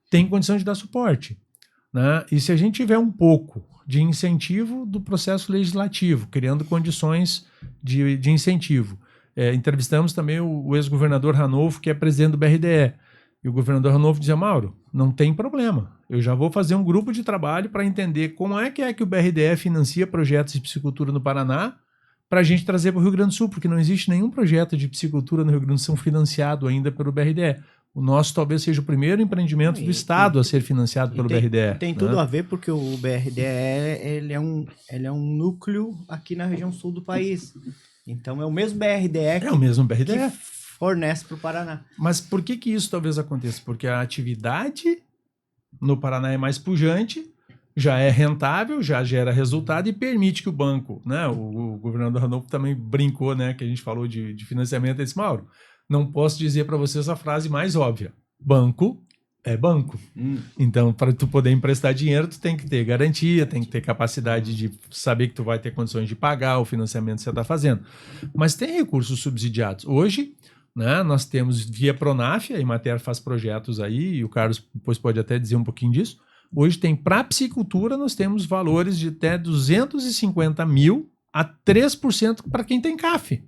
tem condição de dar suporte. Né? E se a gente tiver um pouco de incentivo do processo legislativo, criando condições de incentivo. Entrevistamos também o ex-governador Ranolfo, que é presidente do BRDE. E o governador Ranolfo dizia, Mauro, não tem problema. Eu já vou fazer um grupo de trabalho para entender como é que o BRDE financia projetos de piscicultura no Paraná para a gente trazer para o Rio Grande do Sul, porque não existe nenhum projeto de piscicultura no Rio Grande do Sul financiado ainda pelo BRDE. O nosso talvez seja o primeiro empreendimento do Estado a ser financiado pelo BRDE. Tem tudo a ver, porque o BRDE ele é um núcleo aqui na região sul do país. Então é o mesmo BRDE que fornece para o Paraná. Mas por que isso talvez aconteça? Porque a atividade no Paraná é mais pujante, já é rentável, já gera resultado e permite que o banco, né? O governador Ranolfo também brincou, né? Que a gente falou de financiamento. Ele disse, Mauro, não posso dizer para vocês a frase mais óbvia. Banco é banco. Então, para tu poder emprestar dinheiro, tu tem que ter garantia, tem que ter capacidade de saber que tu vai ter condições de pagar o financiamento que você está fazendo. Mas tem recursos subsidiados. Hoje, né, nós temos via Pronaf, a Emater faz projetos aí, e o Carlos depois pode até dizer um pouquinho disso. Hoje tem para piscicultura, nós temos valores de até 250 mil a 3% para quem tem CAF.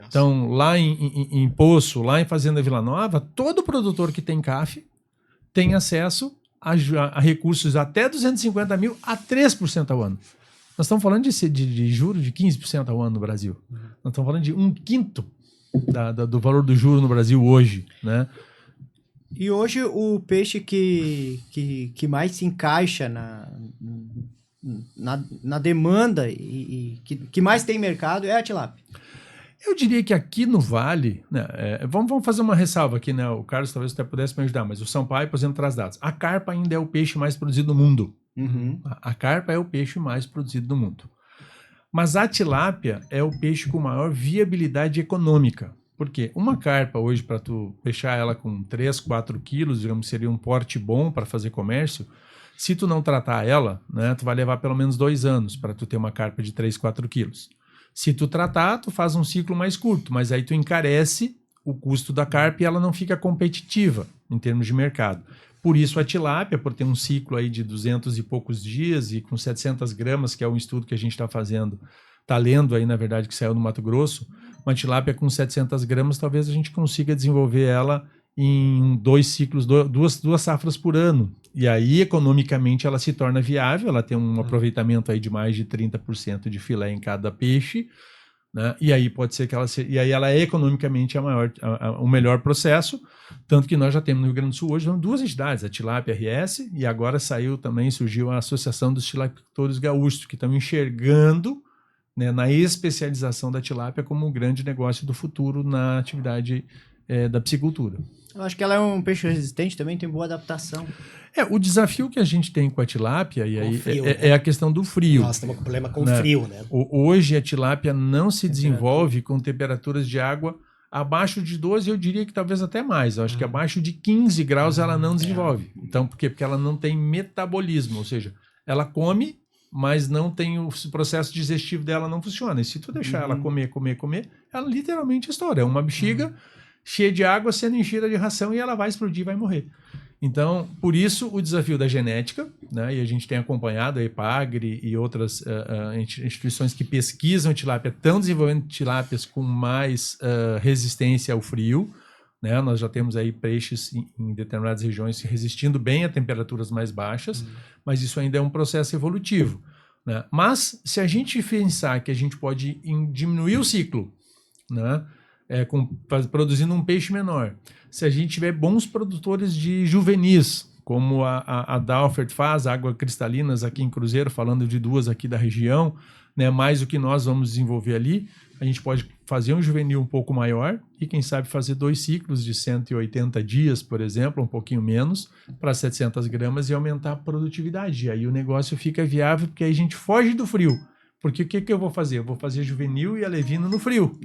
Então, lá em Poço, lá em Fazenda Vila Nova, todo produtor que tem CAF tem acesso a recursos até 250 mil a 3% ao ano. Nós estamos falando de juros de 15% ao ano no Brasil. Nós estamos falando de 1/5 do valor do juro no Brasil hoje, né? E hoje o peixe que mais se encaixa na demanda e que mais tem mercado é a tilápia. Eu diria que aqui no Vale, né, vamos fazer uma ressalva aqui, né? O Carlos talvez até pudesse me ajudar, mas o Sampaio, por exemplo, traz dados. A carpa ainda é o peixe mais produzido no mundo. Uhum. A carpa é o peixe mais produzido no mundo. Mas a tilápia é o peixe com maior viabilidade econômica. Por quê? Uma carpa hoje, para tu fechar ela com 3, 4 quilos, digamos, seria um porte bom para fazer comércio. Se tu não tratar ela, né, tu vai levar pelo menos 2 anos para tu ter uma carpa de 3, 4 quilos. Se tu tratar, tu faz um ciclo mais curto, mas aí tu encarece o custo da carpa e ela não fica competitiva em termos de mercado. Por isso a tilápia, por ter um ciclo aí de 200 e poucos dias e com 700 gramas, que é um estudo que a gente está fazendo, está lendo aí, na verdade, que saiu no Mato Grosso, uma tilápia com 700 gramas, talvez a gente consiga desenvolver ela em 2 ciclos, duas safras por ano. E aí, economicamente, ela se torna viável, ela tem um aproveitamento aí de mais de 30% de filé em cada peixe, né? E aí pode ser que e aí ela é economicamente o melhor processo, tanto que nós já temos no Rio Grande do Sul hoje 2 entidades, a Tilápia RS, e agora surgiu a Associação dos Tilapicultores Gaúchos, que estão enxergando, né, na especialização da tilápia como um grande negócio do futuro na atividade da piscicultura. Eu acho que ela é um peixe resistente, também tem boa adaptação. O desafio que a gente tem com a tilápia e aí frio, é a questão do frio. Nós temos um problema com né? frio, né? Hoje a tilápia não se desenvolve com temperaturas de água abaixo de 12, eu diria que talvez até mais. Eu acho que abaixo de 15 graus ela não desenvolve. Então, por quê? Porque ela não tem metabolismo, ou seja, ela come, mas não tem o processo digestivo dela não funciona. E se tu deixar ela comer, ela literalmente estoura. É uma bexiga cheia de água sendo enchida de ração e ela vai explodir, vai morrer. Então, por isso, o desafio da genética, né? E a gente tem acompanhado a EPAGRE e outras instituições que pesquisam tilápia, estão desenvolvendo tilápias com mais resistência ao frio, né? Nós já temos aí peixes em determinadas regiões resistindo bem a temperaturas mais baixas, mas isso ainda é um processo evolutivo, né? Mas, se a gente pensar que a gente pode diminuir o ciclo, né? Produzindo um peixe menor. Se a gente tiver bons produtores de juvenis, como a Dalfert faz, água cristalinas aqui em Cruzeiro, falando de 2 aqui da região, né, mais o que nós vamos desenvolver ali, a gente pode fazer um juvenil um pouco maior e, quem sabe, fazer 2 ciclos de 180 dias, por exemplo, um pouquinho menos, para 700 gramas e aumentar a produtividade. E aí o negócio fica viável, porque aí a gente foge do frio. Porque o que eu vou fazer? Eu vou fazer juvenil e alevino no frio.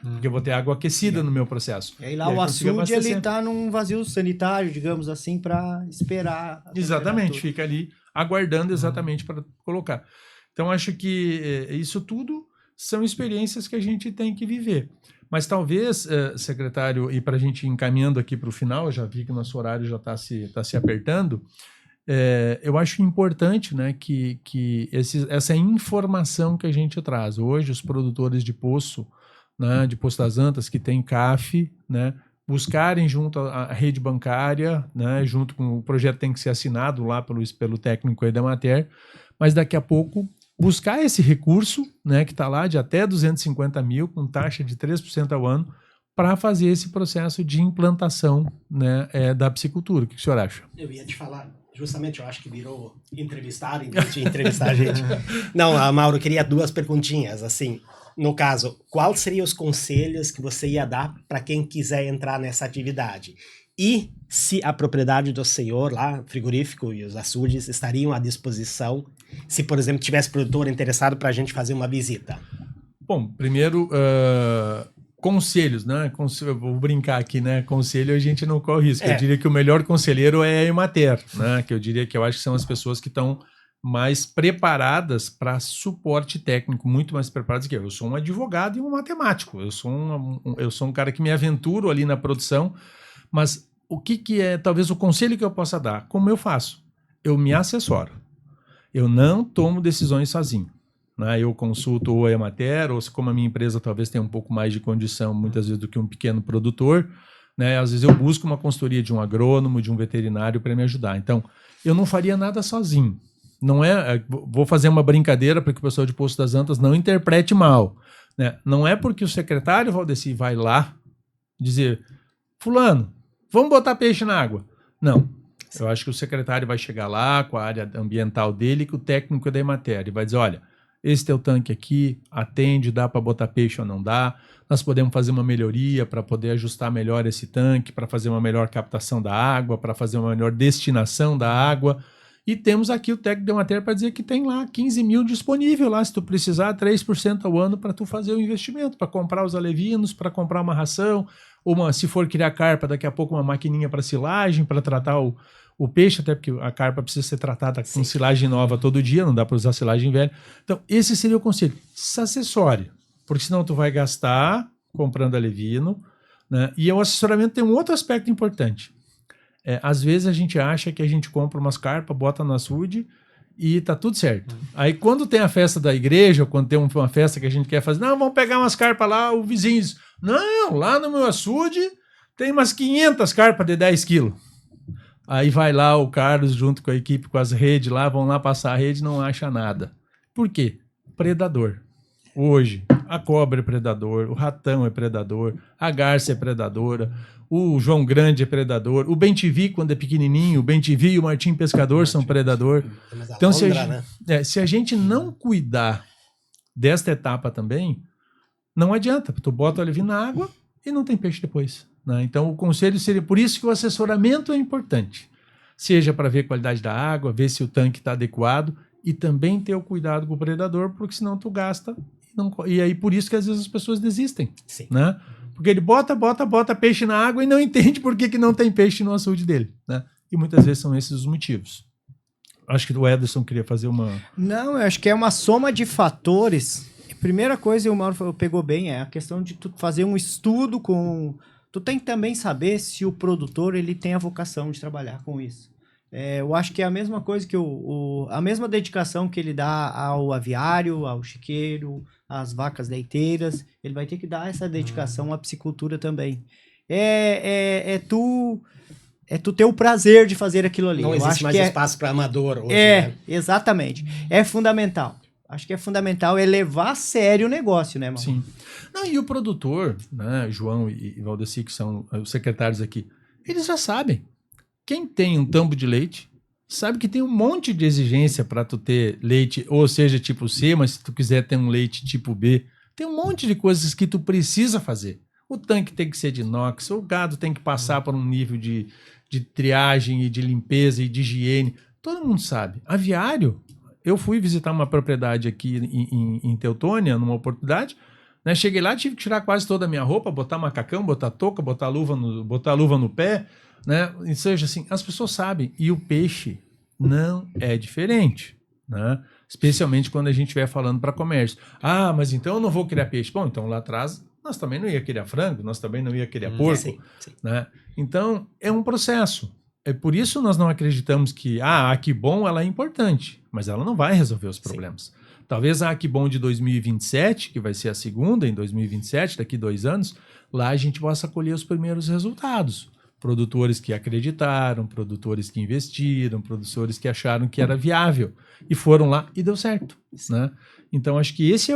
Porque eu vou ter água aquecida no meu processo. E aí lá o açude ele está num vazio sanitário, digamos assim, para esperar. Exatamente, fica ali aguardando exatamente para colocar. Então acho que isso tudo são experiências que a gente tem que viver. Mas talvez, secretário, e para a gente ir encaminhando aqui para o final, já vi que o nosso horário já está se apertando, eu acho importante, né, que essa informação que a gente traz. Hoje os produtores de poço, né, de Poço das Antas, que tem CAF, né, buscarem junto à rede bancária, né, junto com o projeto tem que ser assinado lá pelo técnico aí da Emater, mas daqui a pouco buscar esse recurso, né, que está lá de até 250 mil, com taxa de 3% ao ano, para fazer esse processo de implantação, né, da piscicultura. O que o senhor acha? Eu ia te falar, justamente, eu acho que virou entrevistar em vez de entrevistar a gente. Não, Mauro, eu queria 2 perguntinhas, assim. No caso, quais seriam os conselhos que você ia dar para quem quiser entrar nessa atividade? E se a propriedade do senhor lá, frigorífico e os açudes, estariam à disposição, se, por exemplo, tivesse produtor interessado para a gente fazer uma visita? Bom, primeiro, conselhos, né? Eu vou brincar aqui, né? Conselho a gente não corre risco. Eu diria que o melhor conselheiro é a Emater, né? Que eu acho que são as pessoas que estão mais preparadas para suporte técnico, muito mais preparadas que eu. Eu sou um advogado e um matemático. Eu sou um cara que me aventuro ali na produção, mas o que é talvez o conselho que eu possa dar? Como eu faço? Eu me assessoro. Eu não tomo decisões sozinho, né? Eu consulto ou a Emater, ou como a minha empresa talvez tenha um pouco mais de condição, muitas vezes, do que um pequeno produtor, né? Às vezes eu busco uma consultoria de um agrônomo, de um veterinário para me ajudar. Então, eu não faria nada sozinho. Não vou fazer uma brincadeira para que o pessoal de Poço das Antas não interprete mal, né? Não é porque o secretário Valdeci vai lá dizer, fulano, vamos botar peixe na água. Não. Eu acho que o secretário vai chegar lá com a área ambiental dele, que o técnico da Emater, e vai dizer, olha, esse teu tanque aqui atende, dá para botar peixe ou não dá, nós podemos fazer uma melhoria para poder ajustar melhor esse tanque, para fazer uma melhor captação da água, para fazer uma melhor destinação da água. E temos aqui o técnico da Emater para dizer que tem lá 15 mil disponível lá, se tu precisar, 3% ao ano para tu fazer o investimento, para comprar os alevinos, para comprar uma ração, se for criar carpa, daqui a pouco uma maquininha para silagem, para tratar o peixe, até porque a carpa precisa ser tratada com silagem nova todo dia, não dá para usar silagem velha. Então, esse seria o conselho. Se assessore, porque senão tu vai gastar comprando alevino, né? E o assessoramento tem um outro aspecto importante. Às vezes a gente acha que a gente compra umas carpas, bota no açude e tá tudo certo. Aí quando tem a festa da igreja, ou quando tem uma festa que a gente quer fazer, não, vamos pegar umas carpas lá, o vizinho diz, não, lá no meu açude tem umas 500 carpas de 10 quilos. Aí vai lá o Carlos junto com a equipe, com as redes lá, vão lá passar a rede e não acha nada. Por quê? Predador. Hoje, a cobra é predador, o ratão é predador, a garça é predadora, o João Grande é predador, o bem-te-vi quando é pequenininho, o bem-te-vi e o Martim Pescador são predador. Então, se a gente não cuidar desta etapa também, não adianta, tu bota o alevino na água e não tem peixe depois, né? Então, o conselho seria, por isso que o assessoramento é importante, seja para ver a qualidade da água, ver se o tanque está adequado e também ter o cuidado com o predador, porque senão tu gasta. E aí, por isso que às vezes as pessoas desistem. Sim. Né? Porque ele bota peixe na água e não entende por que não tem peixe no açude dele. Né? E muitas vezes são esses os motivos. Acho que o Ederson queria fazer uma... Não, eu acho que é uma soma de fatores. Primeira coisa, e o Mauro pegou bem, é a questão de tu fazer um estudo com... Tu tem que também saber se o produtor ele tem a vocação de trabalhar com isso. Eu acho que é a mesma coisa que a mesma dedicação que ele dá ao aviário, ao chiqueiro, às vacas leiteiras, ele vai ter que dar essa dedicação à piscicultura também. Tu ter o prazer de fazer aquilo ali. Não existe mais espaço para amador hoje, né? Exatamente. É fundamental. Acho que é fundamental levar a sério o negócio, né, Mauro? Sim. Não, e o produtor, né, João e Valdeci, que são os secretários aqui, eles já sabem. Quem tem um tambo de leite sabe que tem um monte de exigência para tu ter leite, ou seja, tipo C, mas se tu quiser ter um leite tipo B, tem um monte de coisas que tu precisa fazer. O tanque tem que ser de inox, o gado tem que passar por um nível de triagem e de limpeza e de higiene. Todo mundo sabe. Aviário, eu fui visitar uma propriedade aqui em Teutônia, numa oportunidade, né? Cheguei lá, tive que tirar quase toda a minha roupa, botar macacão, botar touca, botar luva no pé, né? Ou seja, assim, as pessoas sabem. E o peixe não é diferente, né? Especialmente quando a gente estiver falando para comércio. Ah, mas então eu não vou criar peixe. Bom, então lá atrás nós também não ia criar frango, nós também não ia criar porco, sim. né? Então é um processo. É por isso nós não acreditamos que a Aquibom ela é importante, mas ela não vai resolver os problemas. Sim. Talvez a Aquibom de 2027, que vai ser a segunda em 2027, daqui 2 anos, lá a gente possa colher os primeiros resultados. Produtores que acreditaram, produtores que investiram, produtores que acharam que era viável e foram lá e deu certo, né? Então acho que essa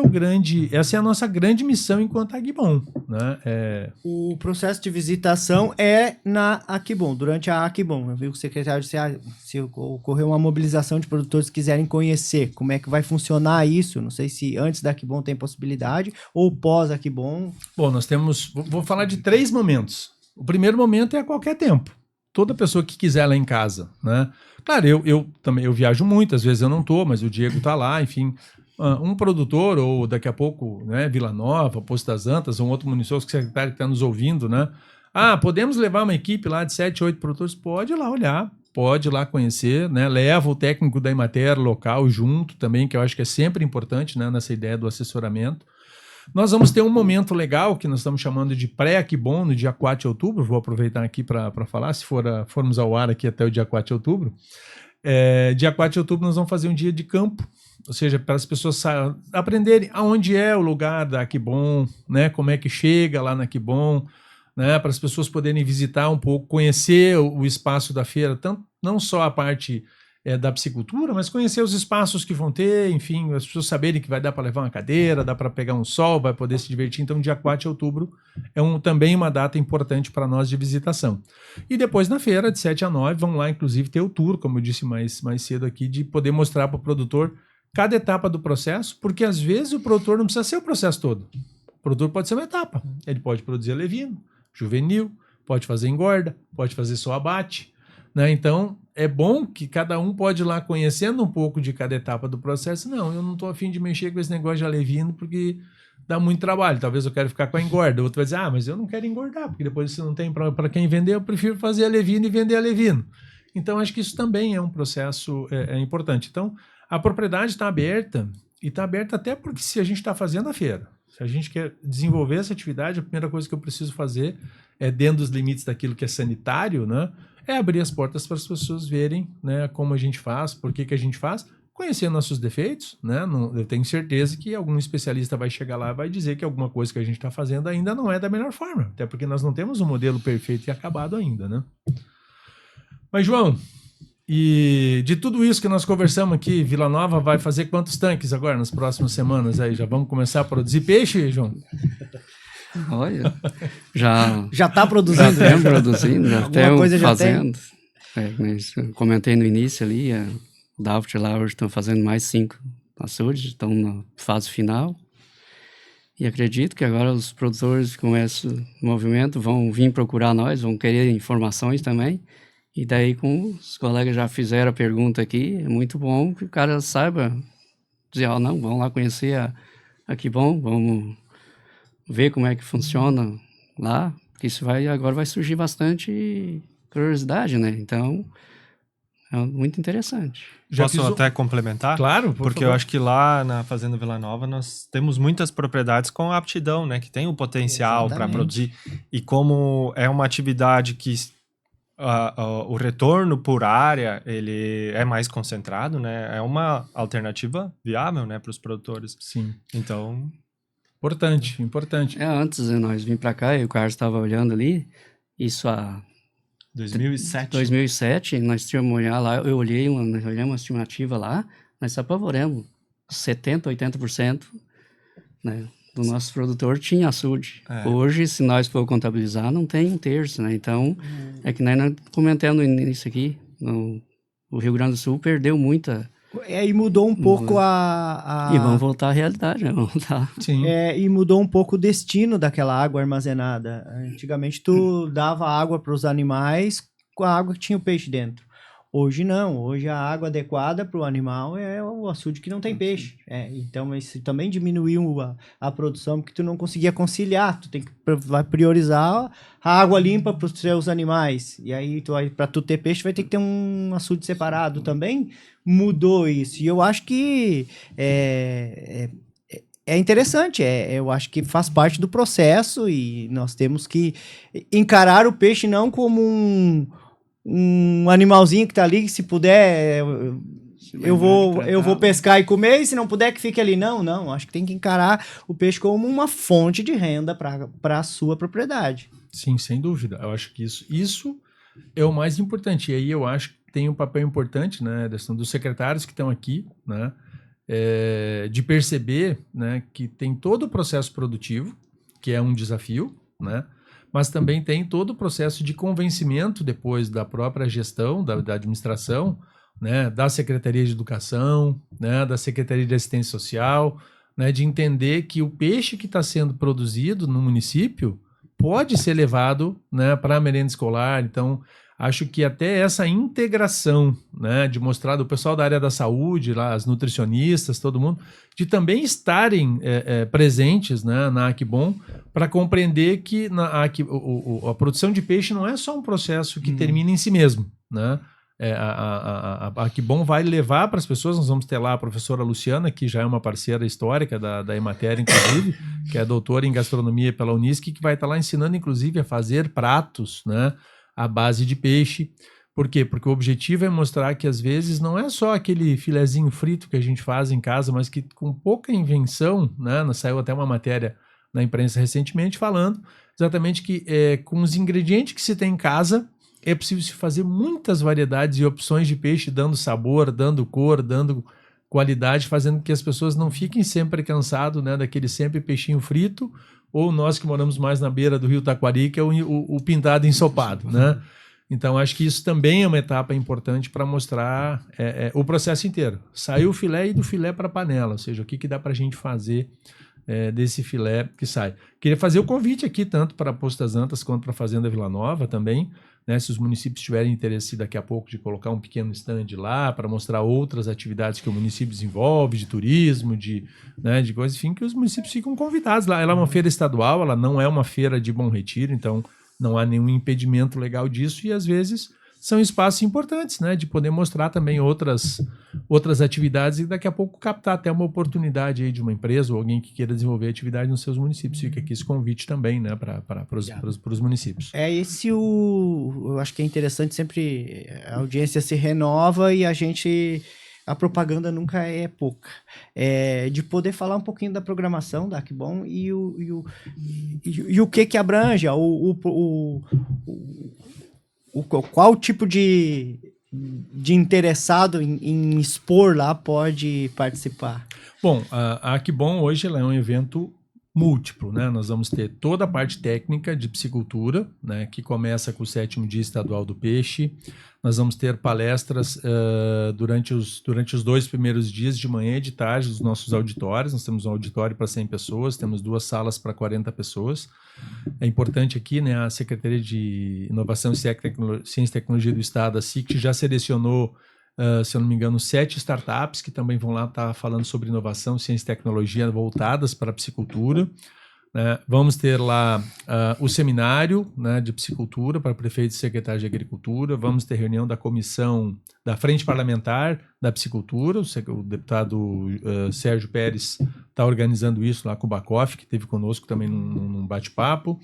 é a nossa grande missão enquanto Aquibom, né? O processo de visitação é na Aquibom, durante a Aquibom. Eu vi que o secretário disse, se ocorrer uma mobilização de produtores que quiserem conhecer como é que vai funcionar isso, não sei se antes da Aquibom tem possibilidade ou pós Aquibom. Bom, nós temos, vou falar de 3 momentos. O primeiro momento é a qualquer tempo. Toda pessoa que quiser lá em casa, né? Claro, eu também viajo muito, às vezes eu não estou, mas o Diego está lá, enfim. Um produtor, ou daqui a pouco, né, Vila Nova, Poço das Antas, um outro município, que secretário que está nos ouvindo, né? Podemos levar uma equipe lá de 7, 8 produtores? Pode ir lá olhar, pode ir lá conhecer, né? Leva o técnico da Emater local junto também, que eu acho que é sempre importante, né, nessa ideia do assessoramento. Nós vamos ter um momento legal que nós estamos chamando de pré-Aquibom no dia 4 de outubro. Vou aproveitar aqui para falar, se formos ao ar aqui até o dia 4 de outubro. Dia 4 de outubro nós vamos fazer um dia de campo, ou seja, para as pessoas aprenderem aonde é o lugar da Aquibom, né? Como é que chega lá na Aquibom, né? Para as pessoas poderem visitar um pouco, conhecer o espaço da feira, tanto, não só a parte da piscicultura, mas conhecer os espaços que vão ter, enfim, as pessoas saberem que vai dar para levar uma cadeira, dá para pegar um sol, vai poder se divertir. Então, dia 4 de outubro é também uma data importante para nós de visitação. E depois, na feira, de 7 a 9, vamos lá, inclusive, ter o tour, como eu disse mais cedo aqui, de poder mostrar para o produtor cada etapa do processo, porque às vezes o produtor não precisa ser o processo todo. O produtor pode ser uma etapa. Ele pode produzir alevino, juvenil, pode fazer engorda, pode fazer só abate, né? Então, é bom que cada um pode ir lá conhecendo um pouco de cada etapa do processo. Não, eu não estou afim de mexer com esse negócio de alevino porque dá muito trabalho. Talvez eu quero ficar com a engorda. O outro vai dizer, mas eu não quero engordar, porque depois se não tem para quem vender, eu prefiro fazer alevino e vender alevino. Então, acho que isso também é um processo importante. Então, a propriedade está aberta, e está aberta até porque se a gente está fazendo a feira, se a gente quer desenvolver essa atividade, a primeira coisa que eu preciso fazer dentro dos limites daquilo que é sanitário, né, é abrir as portas para as pessoas verem, né, como a gente faz, por que a gente faz, conhecer nossos defeitos, né? Eu tenho certeza que algum especialista vai chegar lá e vai dizer que alguma coisa que a gente está fazendo ainda não é da melhor forma, até porque nós não temos um modelo perfeito e acabado ainda, né? Mas, João, e de tudo isso que nós conversamos aqui, Vila Nova vai fazer quantos tanques agora nas próximas semanas? Aí já vamos começar a produzir peixe, João? Olha, já está produzindo, já temos produzindo, já Alguma temos coisa já fazendo. Mas eu comentei no início ali, o Daft lá hoje estão fazendo mais 5 açudes, estão na fase final. E acredito que agora os produtores com esse movimento vão vir procurar nós, vão querer informações também. E daí, como os colegas já fizeram a pergunta aqui, é muito bom que o cara saiba dizer, não, vamos lá conhecer a Que Bom, vamos ver como é que funciona lá, porque isso agora vai surgir bastante curiosidade, né? Então, é muito interessante. Posso até complementar? Claro, porque eu acho que lá na Fazenda Vila Nova nós temos muitas propriedades com aptidão, né? Que tem o potencial para produzir. E como é uma atividade que o retorno por área ele é mais concentrado, né? É uma alternativa viável, né, para os produtores. Sim. Então, importante. Antes de nós vir para cá, e o Carlos estava olhando ali, isso há 2007, nós tínhamos olhar lá, eu olhei uma estimativa lá, nós se apavoramos, 70%, 80%, né, do nosso produtor tinha açude. Hoje, se nós for contabilizar, não tem um terço, né? Então, é que nós comentamos no início aqui, o Rio Grande do Sul perdeu muita... E mudou um pouco a... E vamos voltar à realidade, né? Vamos voltar. Sim. E mudou um pouco o destino daquela água armazenada. Antigamente, tu dava água para os animais com a água que tinha o peixe dentro. Hoje não, hoje a água adequada para o animal é o açude que não tem peixe. Então isso também diminuiu a produção, porque tu não conseguia conciliar, tu vai priorizar a água limpa para os seus animais. E aí, para tu ter peixe, vai ter que ter um açude separado também. Mudou isso. E eu acho que é interessante, eu acho que faz parte do processo e nós temos que encarar o peixe não como um animalzinho que tá ali, que se puder, eu vou pescar e comer, e se não puder, que fique ali. Não, acho que tem que encarar o peixe como uma fonte de renda para a sua propriedade. Sim, sem dúvida. Eu acho que isso é o mais importante. E aí eu acho que tem um papel importante, né, dos secretários que estão aqui, né, de perceber, né, que tem todo o processo produtivo, que é um desafio, né, mas também tem todo o processo de convencimento depois da própria gestão, da administração, né, da Secretaria de Educação, né, da Secretaria de Assistência Social, né, de entender que o peixe que está sendo produzido no município pode ser levado, né, para a merenda escolar. Então, acho que até essa integração, né, de mostrar do pessoal da área da saúde, lá, as nutricionistas, todo mundo, de também estarem presentes, né, na Que Bom, para compreender que a produção de peixe não é só um processo que termina em si mesmo, né? A Que Bom vai levar para as pessoas. Nós vamos ter lá a professora Luciana, que já é uma parceira histórica da Emater, inclusive, que é doutora em gastronomia pela Unisc, que vai estar lá ensinando, inclusive, a fazer pratos, né, à base de peixe. Por quê? Porque o objetivo é mostrar que, às vezes, não é só aquele filezinho frito que a gente faz em casa, mas que com pouca invenção, né, saiu até uma matéria na imprensa recentemente falando exatamente que com os ingredientes que se tem em casa, é possível se fazer muitas variedades e opções de peixe, dando sabor, dando cor, dando qualidade, fazendo com que as pessoas não fiquem sempre cansadas, né, daquele sempre peixinho frito, ou nós que moramos mais na beira do Rio Taquari, que é o pintado ensopado, né? Então, acho que isso também é uma etapa importante para mostrar o processo inteiro. Saiu o filé e do filé para a panela, ou seja, o que dá para a gente fazer desse filé que sai. Queria fazer o convite aqui, tanto para Posto das Antas quanto para a Fazenda Vila Nova também, né, se os municípios tiverem interesse daqui a pouco de colocar um pequeno stand lá para mostrar outras atividades que o município desenvolve, de turismo, de coisas, enfim, que os municípios ficam convidados lá. Ela é uma feira estadual, ela não é uma feira de Bom Retiro, então não há nenhum impedimento legal disso, e às vezes são espaços importantes, né, de poder mostrar também outras atividades e daqui a pouco captar até uma oportunidade aí de uma empresa ou alguém que queira desenvolver atividade nos seus municípios. Fica aqui esse convite também, né, para os municípios. Eu acho que é interessante, sempre a audiência se renova e a propaganda nunca é pouca. De poder falar um pouquinho da programação da Aquibom e o que abrange, qual tipo de interessado em expor lá pode participar? Bom, a Aquibom hoje ela é um evento múltiplo, né? Nós vamos ter toda a parte técnica de piscicultura, né, que começa com o 7º Dia Estadual do Peixe. Nós vamos ter palestras durante os 2 primeiros dias, de manhã e de tarde, dos nossos auditórios. Nós temos um auditório para 100 pessoas, temos 2 salas para 40 pessoas. É importante aqui, né, a Secretaria de Inovação, Ciência e Tecnologia do Estado, a SICT, já selecionou, se eu não me engano, 7 startups que também vão lá estar falando sobre inovação, ciência e tecnologia voltadas para a piscicultura. Vamos ter lá o seminário, né, de piscicultura para prefeitos e secretários de agricultura. Vamos ter reunião da comissão da Frente Parlamentar da Piscicultura. O deputado Sérgio Pérez está organizando isso lá com o Bacoff, que esteve conosco também num bate-papo.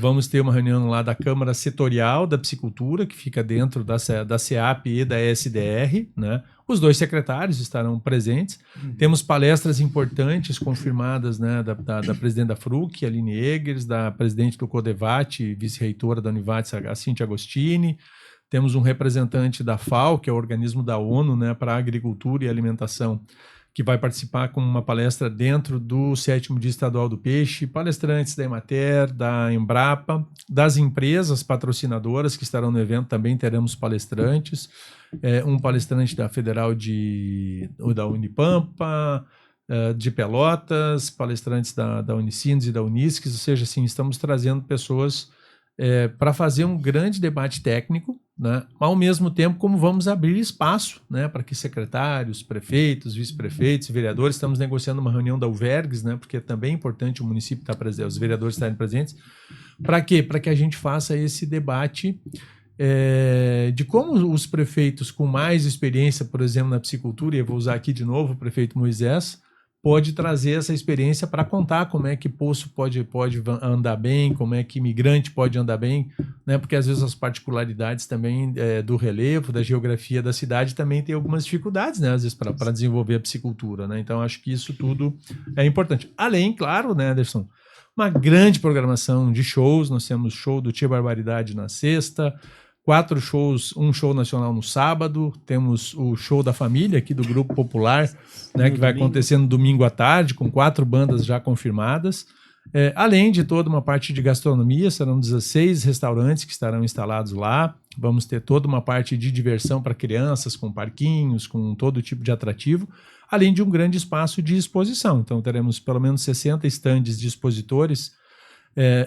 Vamos ter uma reunião lá da Câmara Setorial da Piscicultura, que fica dentro da CEAP e da SDR, né? Os 2 secretários estarão presentes. Temos palestras importantes confirmadas, né, da presidente da FRUC, Aline Eggers, da presidente do Codevat, vice-reitora da Univates, a Cíntia Agostini. Temos um representante da FAO, que é o organismo da ONU, né, para a agricultura e alimentação, que vai participar com uma palestra dentro do 7º Dia Estadual do Peixe, palestrantes da Emater, da Embrapa, das empresas patrocinadoras que estarão no evento, também teremos palestrantes, um palestrante da Federal da Unipampa, de Pelotas, palestrantes da Unicinos e da Unisques, ou seja, assim, estamos trazendo pessoas para fazer um grande debate técnico, né, ao mesmo tempo como vamos abrir espaço, né, para que secretários, prefeitos, vice-prefeitos, vereadores, estamos negociando uma reunião da UVERGS, né, porque é também importante o município estar presente, os vereadores estarem presentes. Para quê? Para que a gente faça esse debate de como os prefeitos com mais experiência, por exemplo, na piscicultura, e eu vou usar aqui de novo o prefeito Moisés, pode trazer essa experiência para contar como é que poço pode andar bem, como é que migrante pode andar bem, né? Porque às vezes as particularidades também do relevo, da geografia da cidade também tem algumas dificuldades, né? Às vezes para desenvolver a piscicultura, né? Então acho que isso tudo é importante. Além, claro, né, Anderson, uma grande programação de shows. Nós temos show do Tia Barbaridade na sexta, 4 shows, um show nacional no sábado, temos o show da família aqui do Grupo Popular, né, que vai acontecer no domingo à tarde, com 4 bandas já confirmadas, além de toda uma parte de gastronomia. Serão 16 restaurantes que estarão instalados lá. Vamos ter toda uma parte de diversão para crianças, com parquinhos, com todo tipo de atrativo, além de um grande espaço de exposição. Então teremos pelo menos 60 estandes de expositores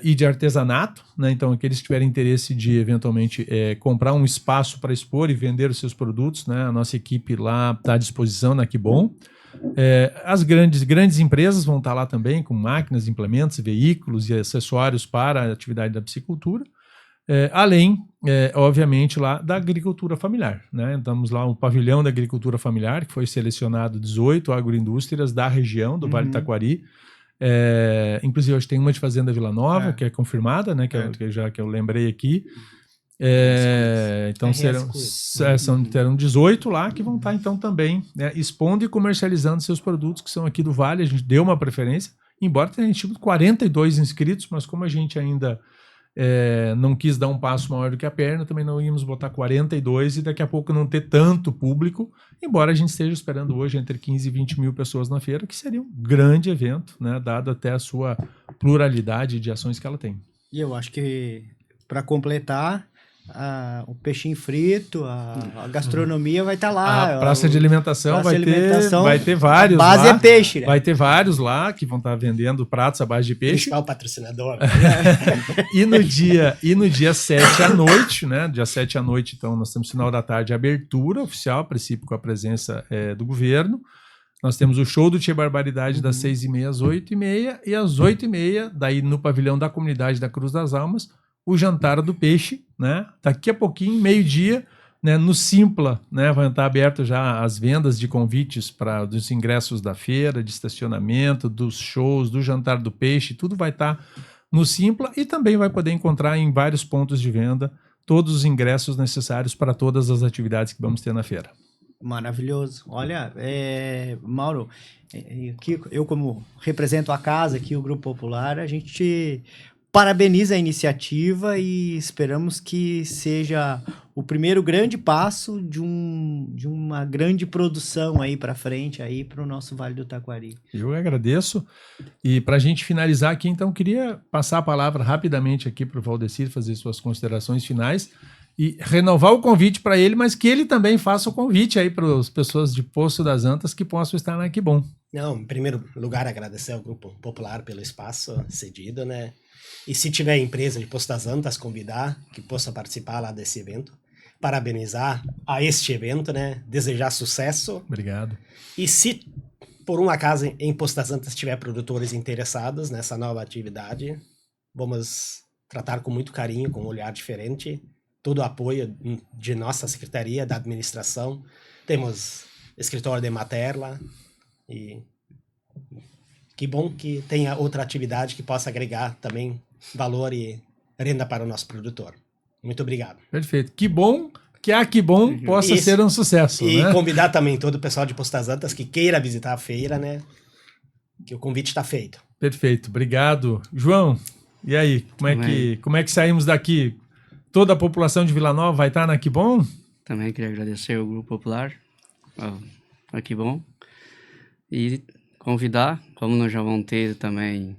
e de artesanato, né? Então aqueles que tiverem interesse de eventualmente comprar um espaço para expor e vender os seus produtos, né? A nossa equipe lá está à disposição na Aquibom. As grandes empresas vão estar lá também, com máquinas, implementos, veículos e acessórios para a atividade da piscicultura, além, obviamente, lá da agricultura familiar, né? Estamos lá o pavilhão da agricultura familiar, que foi selecionado 18 agroindústrias da região do Vale do Taquari. Inclusive hoje tem uma de Fazenda Vila Nova, que é confirmada, né, que eu lembrei aqui. Então terão 18 lá que vão estar então também, né, expondo e comercializando seus produtos que são aqui do Vale. A gente deu uma preferência, embora tenha tido 42 inscritos, mas como a gente ainda não quis dar um passo maior do que a perna, também não íamos botar 42 e daqui a pouco não ter tanto público, embora a gente esteja esperando hoje entre 15 e 20 mil pessoas na feira, que seria um grande evento, né, dado até a sua pluralidade de ações que ela tem. E eu acho que, para completar, o peixinho frito, a gastronomia vai estar lá. A praça de alimentação vai ter vários lá. A base é peixe, né? Vai ter vários lá que vão estar vendendo pratos à base de peixe. Principal patrocinador. E no dia 7 à noite, né? Dia 7 à noite, então, nós temos final da tarde, abertura oficial, a princípio com a presença do governo. Nós temos o show do Tchê Barbaridade das 6h30 às 8h30 e às 8h30, daí no pavilhão da comunidade da Cruz das Almas, o jantar do peixe, né? Daqui a pouquinho, meio-dia, né? No Simpla, né? Vai estar aberto já as vendas de convites dos ingressos da feira, de estacionamento, dos shows, do jantar do peixe, tudo vai estar no Simpla e também vai poder encontrar em vários pontos de venda todos os ingressos necessários para todas as atividades que vamos ter na feira. Maravilhoso. Olha, Mauro, aqui, eu como represento a casa aqui, o Grupo Popular, a gente parabeniza a iniciativa e esperamos que seja o primeiro grande passo de uma grande produção aí para frente, aí para o nosso Vale do Taquari. Eu agradeço. E para a gente finalizar aqui, então, queria passar a palavra rapidamente aqui para o Valdecir fazer suas considerações finais e renovar o convite para ele, mas que ele também faça o convite aí para as pessoas de Poço das Antas que possam estar na Aqui Bom. Não, em primeiro lugar, agradecer ao Grupo Popular pelo espaço cedido, né? E se tiver empresa de Poço das Antas, convidar que possa participar lá desse evento. Parabenizar a este evento, né? Desejar sucesso. Obrigado. E se por um acaso em Poço das Antas tiver produtores interessados nessa nova atividade, vamos tratar com muito carinho, com um olhar diferente, todo o apoio de nossa secretaria, da administração. Temos escritório de Emater lá e que bom que tenha outra atividade que possa agregar também valor e renda para o nosso produtor. Muito obrigado. Perfeito. Que bom que a Aqui Bom possa Isso. ser um sucesso. E né? convidar também todo o pessoal de Poço das Antas que queira visitar a feira, né? Que o convite está feito. Perfeito. Obrigado. João, e aí? Como é que saímos daqui? Toda a população de Vila Nova vai estar na Aqui Bom? Também queria agradecer ao Grupo Popular, Aqui Bom, e convidar, como nós já vamos ter também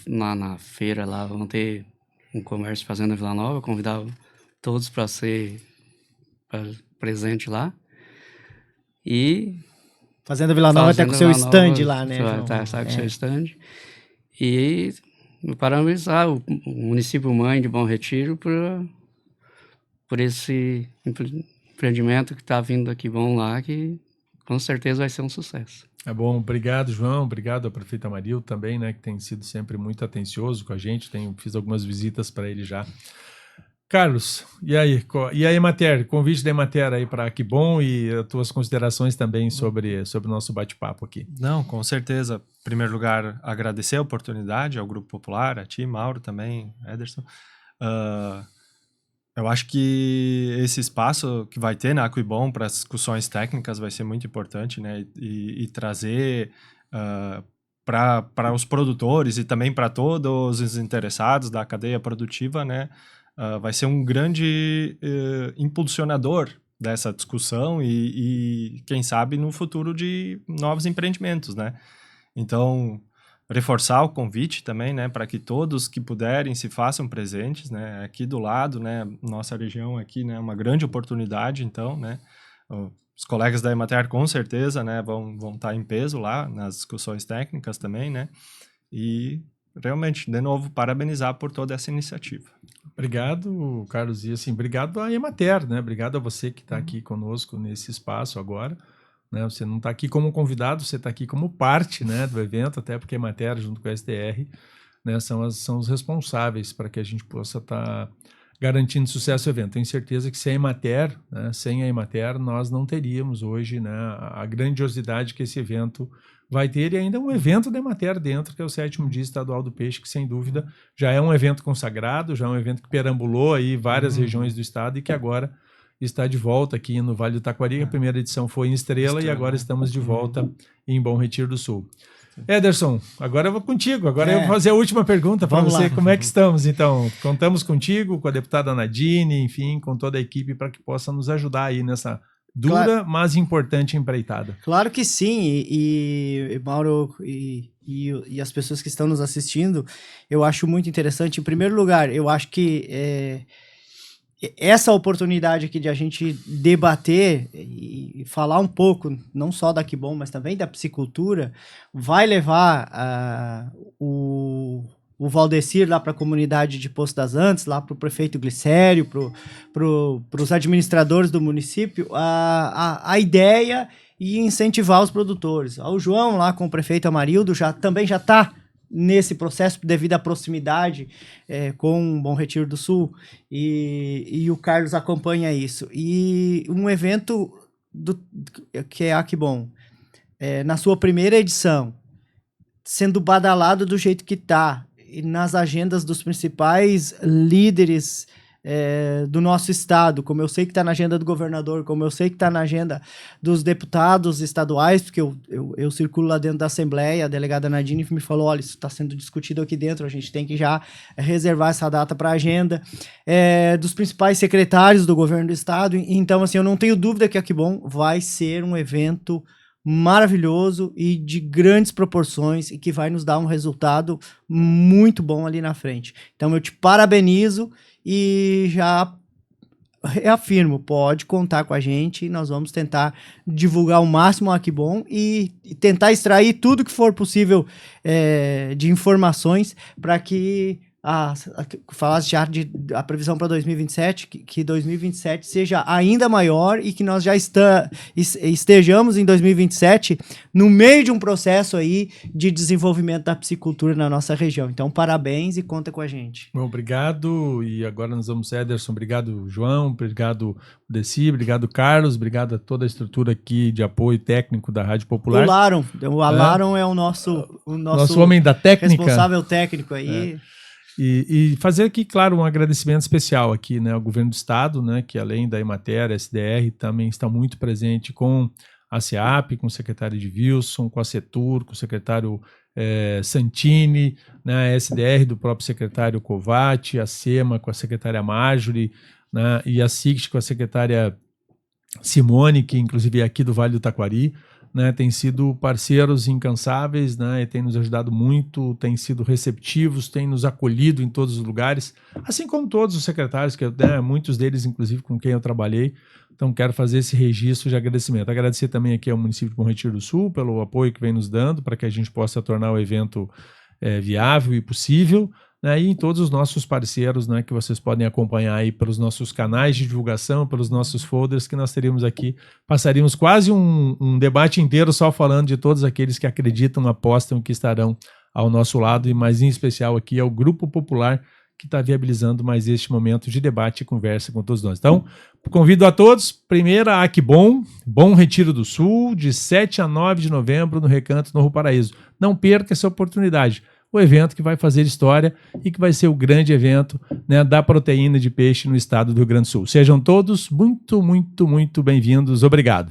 na feira lá, vamos ter um comércio Fazenda Vila Nova, convidar todos para ser presente lá. E Fazenda Vila Nova está com seu stand lá, né? Vai estar com seu stand. E parabenizar o município mãe de Bom Retiro por esse empreendimento que está vindo aqui bom lá, que com certeza vai ser um sucesso. É bom, obrigado, João, obrigado ao prefeito Amarildo também, né, que tem sido sempre muito atencioso com a gente, fiz algumas visitas para ele já. Carlos, e aí Emater, convite da Emater aí para Aqui Bom e as tuas considerações também sobre o nosso bate-papo aqui. Não, com certeza. Em primeiro lugar, agradecer a oportunidade ao Grupo Popular, a ti, Mauro também, Ederson. Eu acho que esse espaço que vai ter na Aqui Bom para as discussões técnicas vai ser muito importante, né? E trazer para os produtores e também para todos os interessados da cadeia produtiva, né? Vai ser um grande impulsionador dessa discussão e, quem sabe, no futuro de novos empreendimentos, né? Então, reforçar o convite também, né, para que todos que puderem se façam presentes, né, aqui do lado, né, nossa região aqui, né, uma grande oportunidade, então, né, os colegas da Emater com certeza, né, vão estar em peso lá nas discussões técnicas também, né, e realmente, de novo, parabenizar por toda essa iniciativa. Obrigado, Carlos, e assim, obrigado à Emater, né, obrigado a você que está aqui conosco nesse espaço agora. Você não está aqui como convidado, você está aqui como parte, né, do evento, até porque a Emater, junto com a STR, né, são os responsáveis para que a gente possa estar garantindo sucesso do evento. Tenho certeza que sem a Emater, né, nós não teríamos hoje, né, a grandiosidade que esse evento vai ter, e ainda um evento da Emater dentro, que é o 7º Dia Estadual do Peixe, que sem dúvida já é um evento consagrado, já é um evento que perambulou aí várias regiões do estado e que agora está de volta aqui no Vale do Taquari. A primeira edição foi em Estrela e agora estamos de volta em Bom Retiro do Sul. Ederson, agora eu vou contigo. Agora eu vou É. fazer a última pergunta para Vamos você. lá. Como é que estamos, então? Contamos contigo, com a deputada Nadine, enfim, com toda a equipe para que possa nos ajudar aí nessa dura, mas importante empreitada. Claro que sim, e Mauro e as pessoas que estão nos assistindo, eu acho muito interessante. Em primeiro lugar, eu acho que essa oportunidade aqui de a gente debater e falar um pouco, não só da Que Bom, mas também da piscicultura, vai levar o Valdecir lá para a comunidade de Poço das Antas, lá para o prefeito Glicério, para os administradores do município, a ideia e incentivar os produtores. O João lá com o prefeito Amarildo também já está nesse processo devido à proximidade com o Bom Retiro do Sul, e o Carlos acompanha isso. E um evento que é a Que Bom, na sua primeira edição, sendo badalado do jeito que está, e nas agendas dos principais líderes do nosso estado, como eu sei que está na agenda do governador, como eu sei que está na agenda dos deputados estaduais, porque eu circulo lá dentro da Assembleia, a delegada Nadine me falou, olha, isso está sendo discutido aqui dentro, a gente tem que já reservar essa data para a agenda, dos principais secretários do governo do estado. Então, assim, eu não tenho dúvida que a Que Bom vai ser um evento maravilhoso e de grandes proporções e que vai nos dar um resultado muito bom ali na frente. Então, eu te parabenizo e já reafirmo, pode contar com a gente, nós vamos tentar divulgar o máximo a Que Bom e tentar extrair tudo que for possível de informações para que falasse já a previsão para 2027, que 2027 seja ainda maior e que nós já estejamos em 2027 no meio de um processo aí de desenvolvimento da piscicultura na nossa região. Então, parabéns e conta com a gente. Bom, obrigado. E agora nós vamos, Ederson, obrigado, João, obrigado, Desi, obrigado, Carlos, obrigado a toda a estrutura aqui de apoio técnico da Rádio Popular. O Alaron é o nosso homem da técnica. Responsável técnico aí. E fazer aqui, claro, um agradecimento especial aqui, né, ao governo do estado, né, que além da Emater, SDR, também está muito presente com a SEAP, com o secretário Edilson, com a Setur, com o secretário Santini, né, a SDR do próprio secretário Covatti, a SEMA com a secretária Marjorie, né, e a SICT com a secretária Simone, que inclusive é aqui do Vale do Taquari, né, tem sido parceiros incansáveis, né, e tem nos ajudado muito, tem sido receptivos, tem nos acolhido em todos os lugares, assim como todos os secretários, que muitos deles, inclusive, com quem eu trabalhei. Então, quero fazer esse registro de agradecimento. Agradecer também aqui ao município de Bom Retiro do Sul pelo apoio que vem nos dando para que a gente possa tornar o evento viável e possível, né, e em todos os nossos parceiros, né, que vocês podem acompanhar aí pelos nossos canais de divulgação, pelos nossos folders que nós teríamos aqui. Passaríamos quase um debate inteiro só falando de todos aqueles que acreditam, apostam que estarão ao nosso lado, e mais em especial aqui é o Grupo Popular que está viabilizando mais este momento de debate e conversa com todos nós. Então, convido a todos, primeira a Que Bom, Bom Retiro do Sul, de 7 a 9 de novembro no Recanto Novo Paraíso. Não perca essa oportunidade. O evento que vai fazer história e que vai ser o grande evento, né, da proteína de peixe no estado do Rio Grande do Sul. Sejam todos muito, muito, muito bem-vindos. Obrigado.